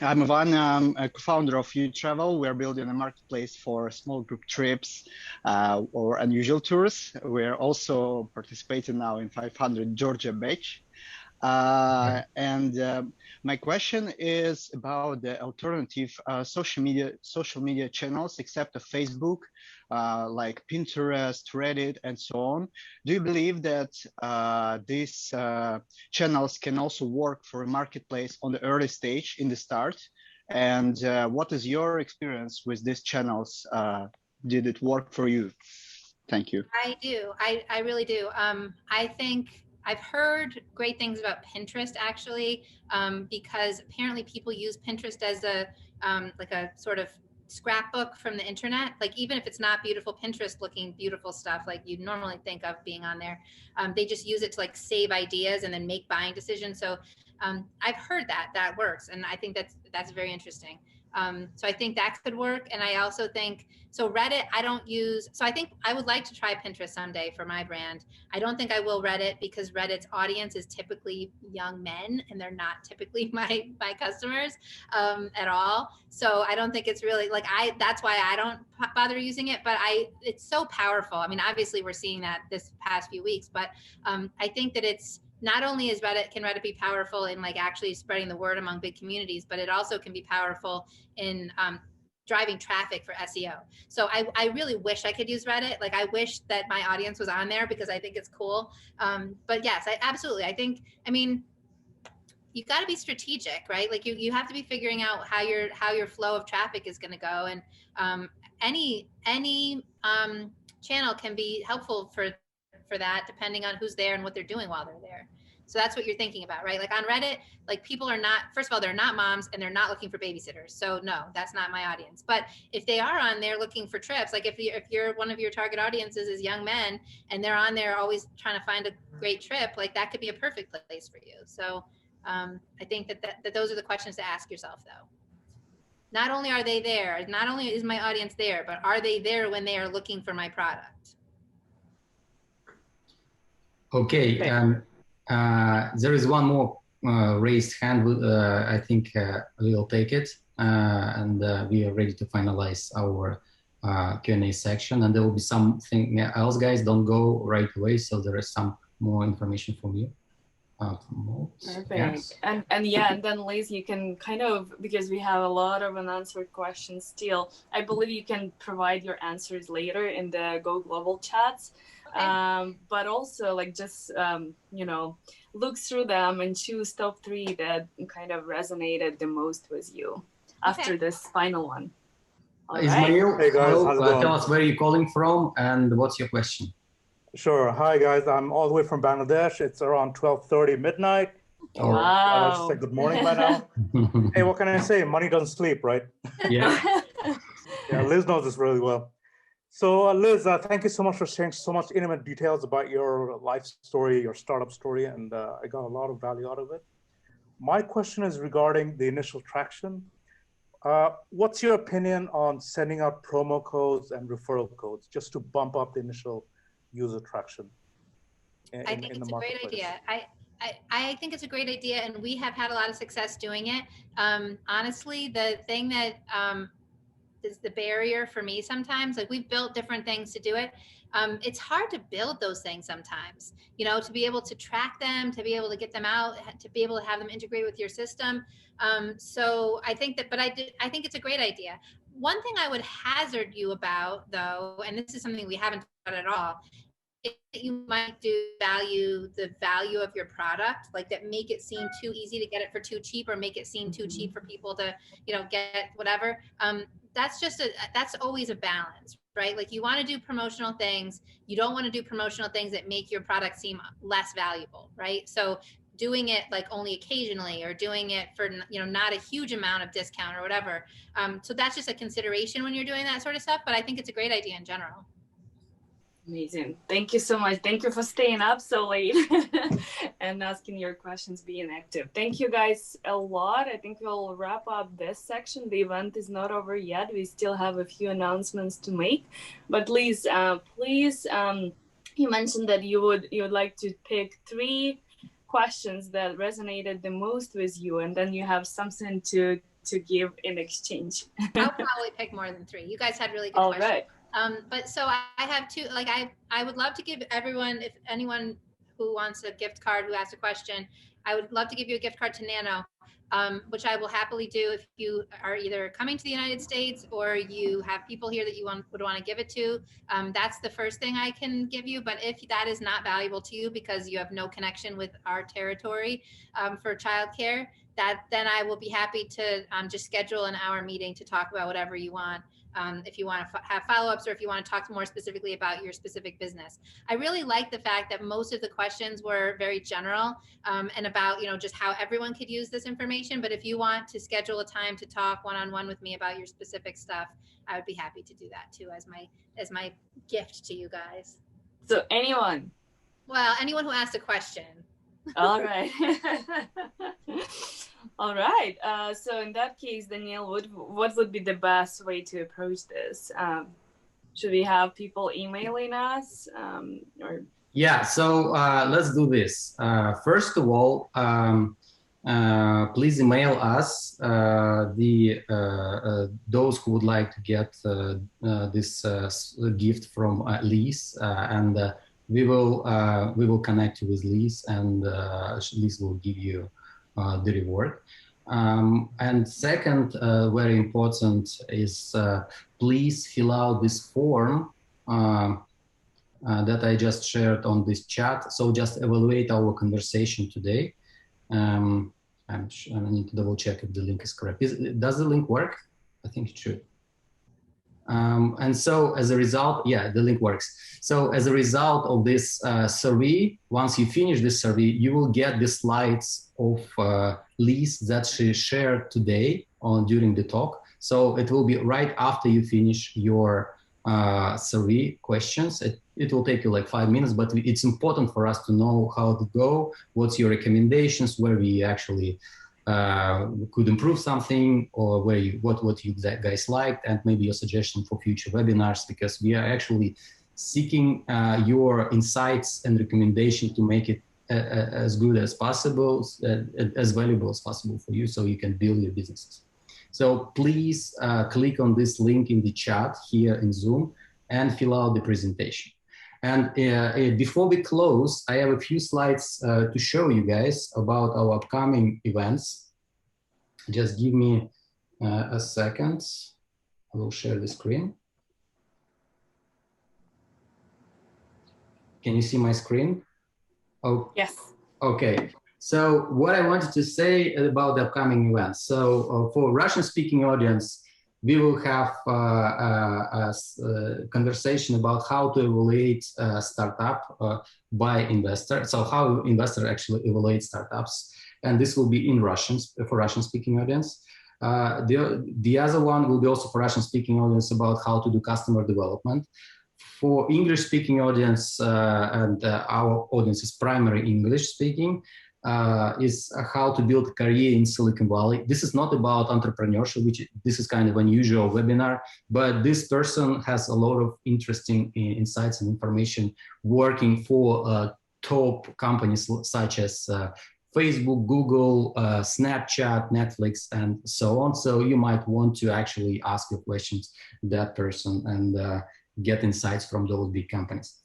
I'm Ivan, I'm a co-founder of UTravel. We're building a marketplace for small group trips or unusual tours. We're also participating now in 500 Georgia batch. My question is about the alternative social media channels except of Facebook, like Pinterest, Reddit, and so on. Do you believe that these channels can also work for a marketplace on the early stage in the start? And what is your experience with these channels? Did it work for you? Thank you. I do. I really do. I think I've heard great things about Pinterest actually, because apparently people use Pinterest as a like a sort of scrapbook from the internet. Like even if it's not beautiful Pinterest looking beautiful stuff like you'd normally think of being on there, they just use it to like save ideas and then make buying decisions. So I've heard that works, and I think that's very interesting. So I think that could work. And I also think, so Reddit, I don't use, so I think I would like to try Pinterest someday for my brand. I don't think I will Reddit because Reddit's audience is typically young men and they're not typically my customers at all. So I don't think it's really like, that's why I don't bother using it, but it's so powerful. I mean, obviously we're seeing that this past few weeks, but I think that it's, not only can Reddit be powerful in like actually spreading the word among big communities, but it also can be powerful in driving traffic for SEO. So I really wish I could use Reddit. Like I wish that my audience was on there because I think it's cool. But yes, absolutely. I mean, you got to be strategic, right? Like you have to be figuring out how your flow of traffic is going to go. And any channel can be helpful for that, depending on who's there and what they're doing while they're there. So that's what you're thinking about, right? Like on Reddit, like people are not, first of all, they're not moms and they're not looking for babysitters. So no, that's not my audience. But if they are on there looking for trips, like if you're one of your target audiences is young men and they're on there always trying to find a great trip, like that could be a perfect place for you. So I think that those are the questions to ask yourself though. Not only are they there, not only is my audience there, but are they there when they are looking for my product? Okay, there is one more raised hand. I think we'll take it, and we are ready to finalize our Q&A section. And there will be something else, guys. Don't go right away. So there is some more information from you. Perfect. Yes. And then Liz, you can kind of, because we have a lot of unanswered questions still, I believe you can provide your answers later in the Go Global chats. Okay. But also like just, look through them and choose top 3 that kind of resonated the most with you after this final one. Ismail, hey guys, how's it going? Tell us where you're calling from and what's your question? Sure. Hi guys, I'm all the way from Bangladesh. It's around 12:30 midnight. Or I should say good morning by now. Hey, what can I say? Money doesn't sleep, right? Yeah. Yeah, Liz knows this really well. So Liz, thank you so much for sharing so much intimate details about your life story, your startup story, and I got a lot of value out of it. My question is regarding the initial traction. What's your opinion on sending out promo codes and referral codes just to bump up the initial user traction? I think it's a great idea. I think it's a great idea, and we have had a lot of success doing it. Honestly, the thing that is the barrier for me sometimes, like we've built different things to do it. It's hard to build those things sometimes, to be able to track them, to be able to get them out, to be able to have them integrate with your system. So I think that, but I think it's a great idea. One thing I would hazard you about though, and this is something we haven't done at all, is that you might the value of your product, like that make it seem too easy to get it for too cheap, or make it seem too cheap for people to, get whatever. That's always a balance, right? Like you want to do promotional things. You don't want to do promotional things that make your product seem less valuable, right? So doing it like only occasionally, or doing it for, not a huge amount of discount or whatever. So that's just a consideration when you're doing that sort of stuff, but I think it's a great idea in general. Amazing. Thank you so much. Thank you for staying up so late and asking your questions, being active. Thank you guys a lot. I think we'll wrap up this section. The event is not over yet. We still have a few announcements to make. But Liz, please, you mentioned that you would like to pick 3 questions that resonated the most with you, and then you have something to give in exchange. I'll probably pick more than 3. You guys had really good questions. Right. But so I have 2, like I would love to give everyone, if anyone who wants a gift card who asked a question, I would love to give you a gift card to Nanno, which I will happily do if you are either coming to the United States or you have people here that you would want to give it to. That's the first thing I can give you. But if that is not valuable to you because you have no connection with our territory for childcare, then I will be happy to just schedule an hour meeting to talk about whatever you want. if you want to have follow-ups or if you want to talk more specifically about your specific business. I really like the fact that most of the questions were very general and about, just how everyone could use this information. But if you want to schedule a time to talk one-on-one with me about your specific stuff, I would be happy to do that too as my gift to you guys. So anyone? Well, anyone who asked a question. All right. All right. So in that case, Danielle, what would be the best way to approach this? Should we have people emailing us or? Yeah, so let's do this. First of all, please email us those who would like to get this gift from Liz, and we will connect you with Liz, and Liz will give you the reward. And second, very important is please fill out this form that I just shared on this chat. So just evaluate our conversation today. I need to double check if the link is correct. Does the link work? I think it should. And so as a result, yeah, the link works. So as a result of this survey, once you finish this survey, you will get the slides of Liz that she shared today during the talk. So it will be right after you finish your survey questions. It will take you like 5 minutes, but it's important for us to know how to go, what's your recommendations, where we actually could improve something, or what you guys liked, and maybe your suggestion for future webinars, because we are actually seeking your insights and recommendations to make it as good as possible, as valuable as possible for you, so you can build your businesses. So please click on this link in the chat here in Zoom and fill out the presentation. And before we close, I have a few slides to show you guys about our upcoming events. Just give me a second. I will share the screen. Can you see my screen? Oh, yes. Okay. So what I wanted to say about the upcoming events. So for Russian-speaking audience, we will have a conversation about how to evaluate startup by investor. So how investor actually evaluate startups, and this will be in Russian for Russian-speaking audience. The other one will be also for Russian-speaking audience about how to do customer development. For English-speaking audience, and our audience is primary English-speaking, is how to build a career in Silicon Valley. This is not about entrepreneurship, which this is kind of unusual webinar, but this person has a lot of interesting insights and information working for top companies such as Facebook, Google, Snapchat, Netflix, and so on. So you might want to actually ask your questions to that person and get insights from those big companies.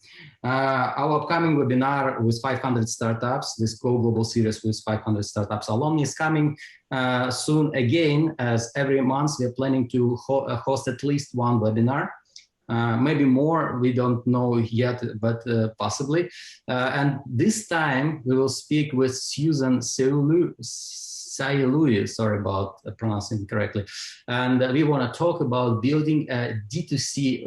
Our upcoming webinar with 500 startups, this Go Global series with 500 startups alumni, is coming soon again, as every month we're planning to host at least one webinar. Maybe more, we don't know yet, but possibly. And this time we will speak with Susan Sayului, sorry about pronouncing it correctly. And we want to talk about building a D2C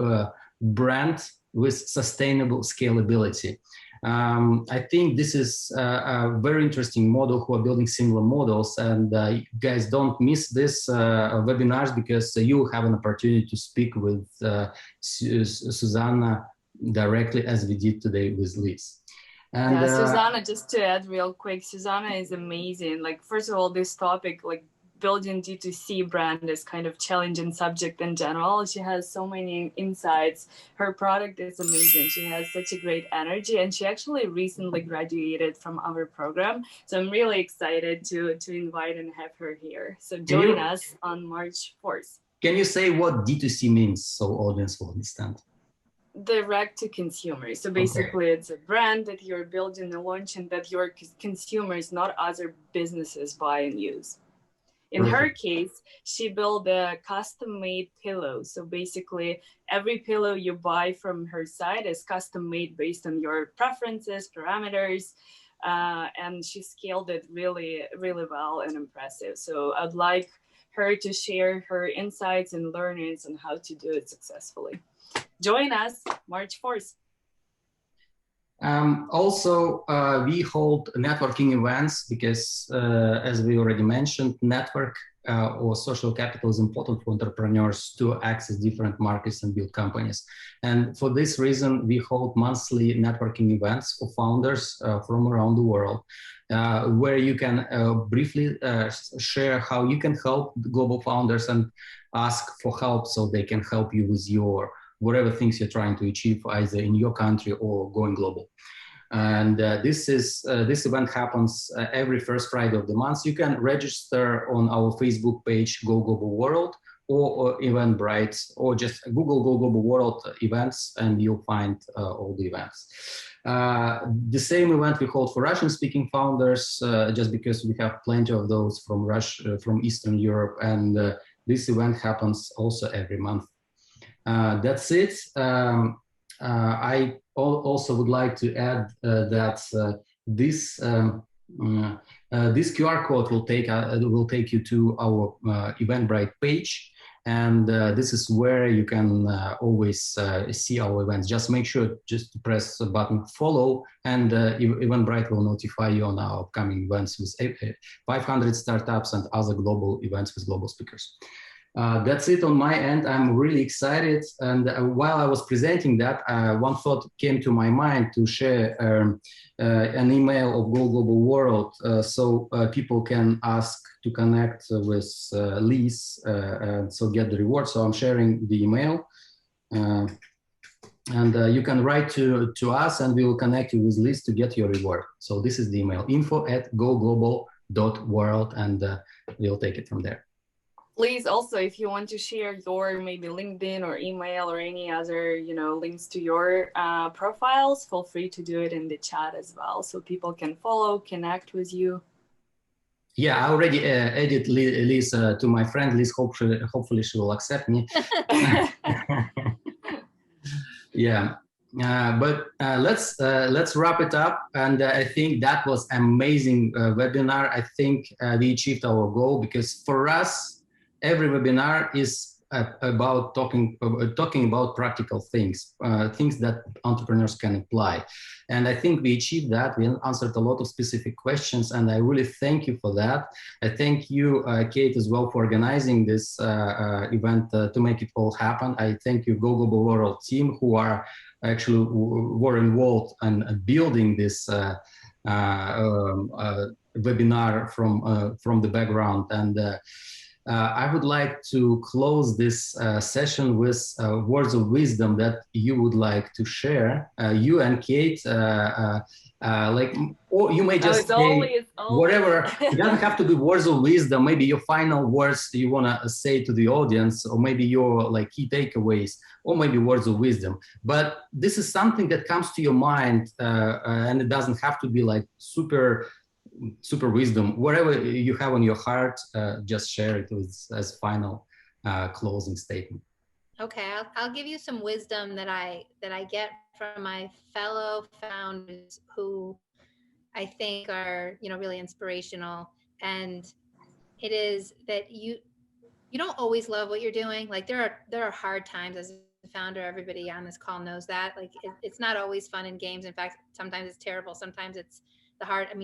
brand with sustainable scalability. I think this is a very interesting model who are building similar models, and you guys don't miss this webinars, because you have an opportunity to speak with Susanna directly, as we did today with Liz. And, yeah, Susanna, just to add real quick, Susanna is amazing. Like, first of all, this topic, like building D2C brand, is kind of challenging subject in general. She has so many insights. Her product is amazing. She has such a great energy, and she actually recently graduated from our program. So I'm really excited to invite and have her here. So join us on March 4th. Can you say what D2C means so audience will understand? Direct to consumer. So basically, it's a brand that you're building and launching that your consumers, not other businesses, buy and use. In her case, she built a custom-made pillow. So basically, every pillow you buy from her site is custom-made based on your preferences, parameters, and she scaled it really, really well and impressive. So I'd like her to share her insights and learnings on how to do it successfully. Join us March 4th. Also, we hold networking events because, as we already mentioned, network or social capital is important for entrepreneurs to access different markets and build companies. And for this reason, we hold monthly networking events for founders from around the world, where you can briefly share how you can help global founders and ask for help so they can help you with your whatever things you're trying to achieve, either in your country or going global. And this event happens every first Friday of the month. You can register on our Facebook page, Go Global World, or Eventbrite, or just Google Go Global World events, and you'll find all the events. The same event we hold for Russian-speaking founders, just because we have plenty of those from Russia, from Eastern Europe, and this event happens also every month. That's it. I also would like to add that this QR code will take you to our Eventbrite page, and this is where you can always see our events. Just make sure just to press the button follow, and Eventbrite will notify you on our upcoming events with 500 startups and other global events with global speakers. That's it on my end. I'm really excited. And while I was presenting that, one thought came to my mind to share an email of Go Global World so people can ask to connect with Liz and so get the reward. So I'm sharing the email. And you can write to us and we will connect you with Liz to get your reward. So this is the email, info@goglobal.world, and we'll take it from there. Please also, if you want to share your maybe LinkedIn or email or any other, links to your profiles, feel free to do it in the chat as well, so people can follow, connect with you. Yeah, I already added Liz to my friend list. Hopefully she will accept me. Yeah, but let's wrap it up. And I think that was amazing webinar. I think we achieved our goal, because for us, every webinar is about talking about practical things, things that entrepreneurs can apply. And I think we achieved that. We answered a lot of specific questions, and I really thank you for that. I thank you, Kate, as well, for organizing this event to make it all happen. I thank you, Go Global World team, who are actually were involved in building this webinar from the background. And I would like to close this session with words of wisdom that you would like to share. You and Kate, or you may just say always. Whatever. It doesn't have to be words of wisdom. Maybe your final words you want to say to the audience, or maybe your key takeaways, or maybe words of wisdom. But this is something that comes to your mind, and it doesn't have to be super wisdom. Whatever you have on your heart, just share it as final closing statement. Okay, I'll give you some wisdom that I get from my fellow founders who I think are really inspirational. And it is that you don't always love what you're doing. Like there are hard times as a founder. Everybody on this call knows that. Like it's not always fun and games. In fact, sometimes it's terrible. Sometimes it's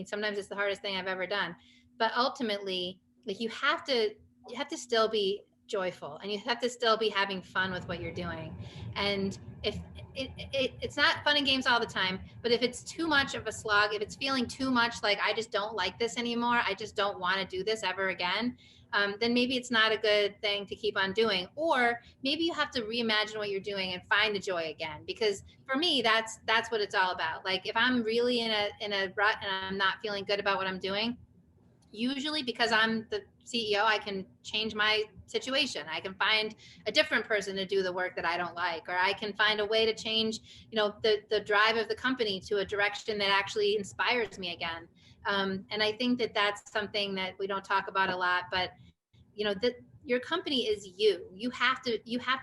sometimes it's the hardest thing I've ever done. But ultimately, you have to still be joyful, and you have to still be having fun with what you're doing. And if it's not fun and games all the time, but if it's too much of a slog, if it's feeling too much like I just don't like this anymore, I just don't want to do this ever again, then maybe it's not a good thing to keep on doing. Or maybe you have to reimagine what you're doing and find the joy again. Because for me, that's what it's all about. Like if I'm really in a rut and I'm not feeling good about what I'm doing, usually because I'm the CEO, I can change my situation. I can find a different person to do the work that I don't like, or I can find a way to change, the drive of the company to a direction that actually inspires me again. And I think that that's something that we don't talk about a lot, but that your company is you. You have to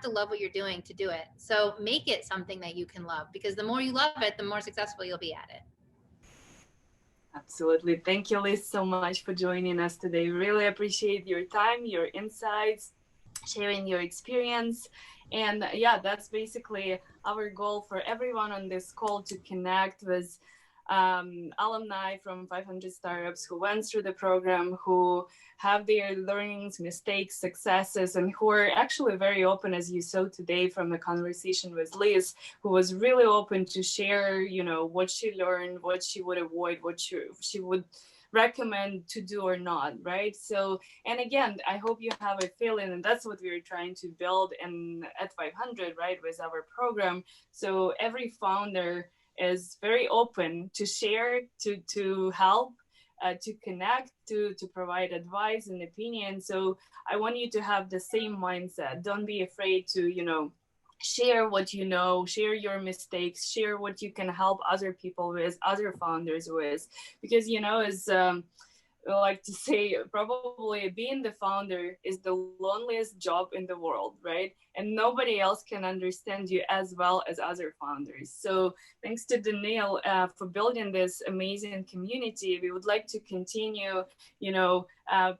love what you're doing to do it. So make it something that you can love, because the more you love it, the more successful you'll be at it. Absolutely. Thank you, Liz, so much for joining us today. Really appreciate your time, your insights, sharing your experience. And yeah, that's basically our goal for everyone on this call, to connect with alumni from 500 startups who went through the program, who have their learnings, mistakes, successes, and who are actually very open, as you saw today from the conversation with Liz, who was really open to share, you know, what she learned, what she would avoid, what she would recommend to do or not, right? So, and again, I hope you have a feeling, and that's what we're trying to build at 500, right, with our program. So every founder is very open to share, to help, to connect, to provide advice and opinion. So I want you to have the same mindset. Don't be afraid to, you know, share what you know, share your mistakes, share what you can help other people with, other founders with, because, you know, as I like to say, probably being the founder is the loneliest job in the world, right? And nobody else can understand you as well as other founders. So thanks to Daniil for building this amazing community. We would like to continue, you know,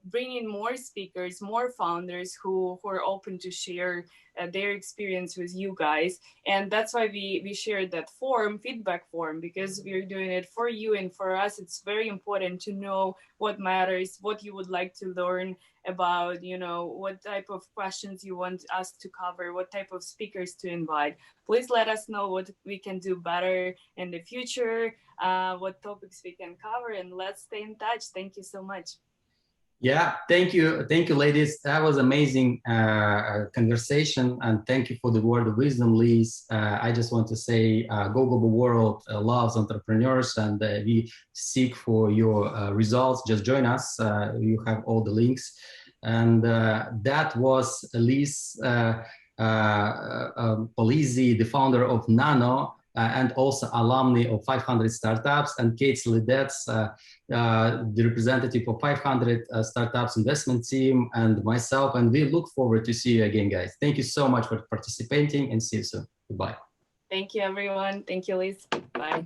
bringing more speakers, more founders who are open to share their experience with you guys. And that's why we shared that form, feedback form, because we're doing it for you and for us. It's very important to know what matters, what you would like to learn about, you know, what type of questions you want us to cover, what type of speakers to invite. Please let us know what we can do better in the future, what topics we can cover, and let's stay in touch. Thank you so much. Yeah, thank you, ladies. That was amazing conversation, and thank you for the word of wisdom, Liz. I just want to say, Go Global World loves entrepreneurs, and we seek for your results. Just join us. You have all the links, and that was Liz Polizzi, the founder of Nanno, and also alumni of 500 Startups, and Kate Slidets, the representative of 500 Startups investment team, and myself. And we look forward to see you again, guys. Thank you so much for participating, and see you soon. Goodbye. Thank you, everyone. Thank you, Liz. Bye.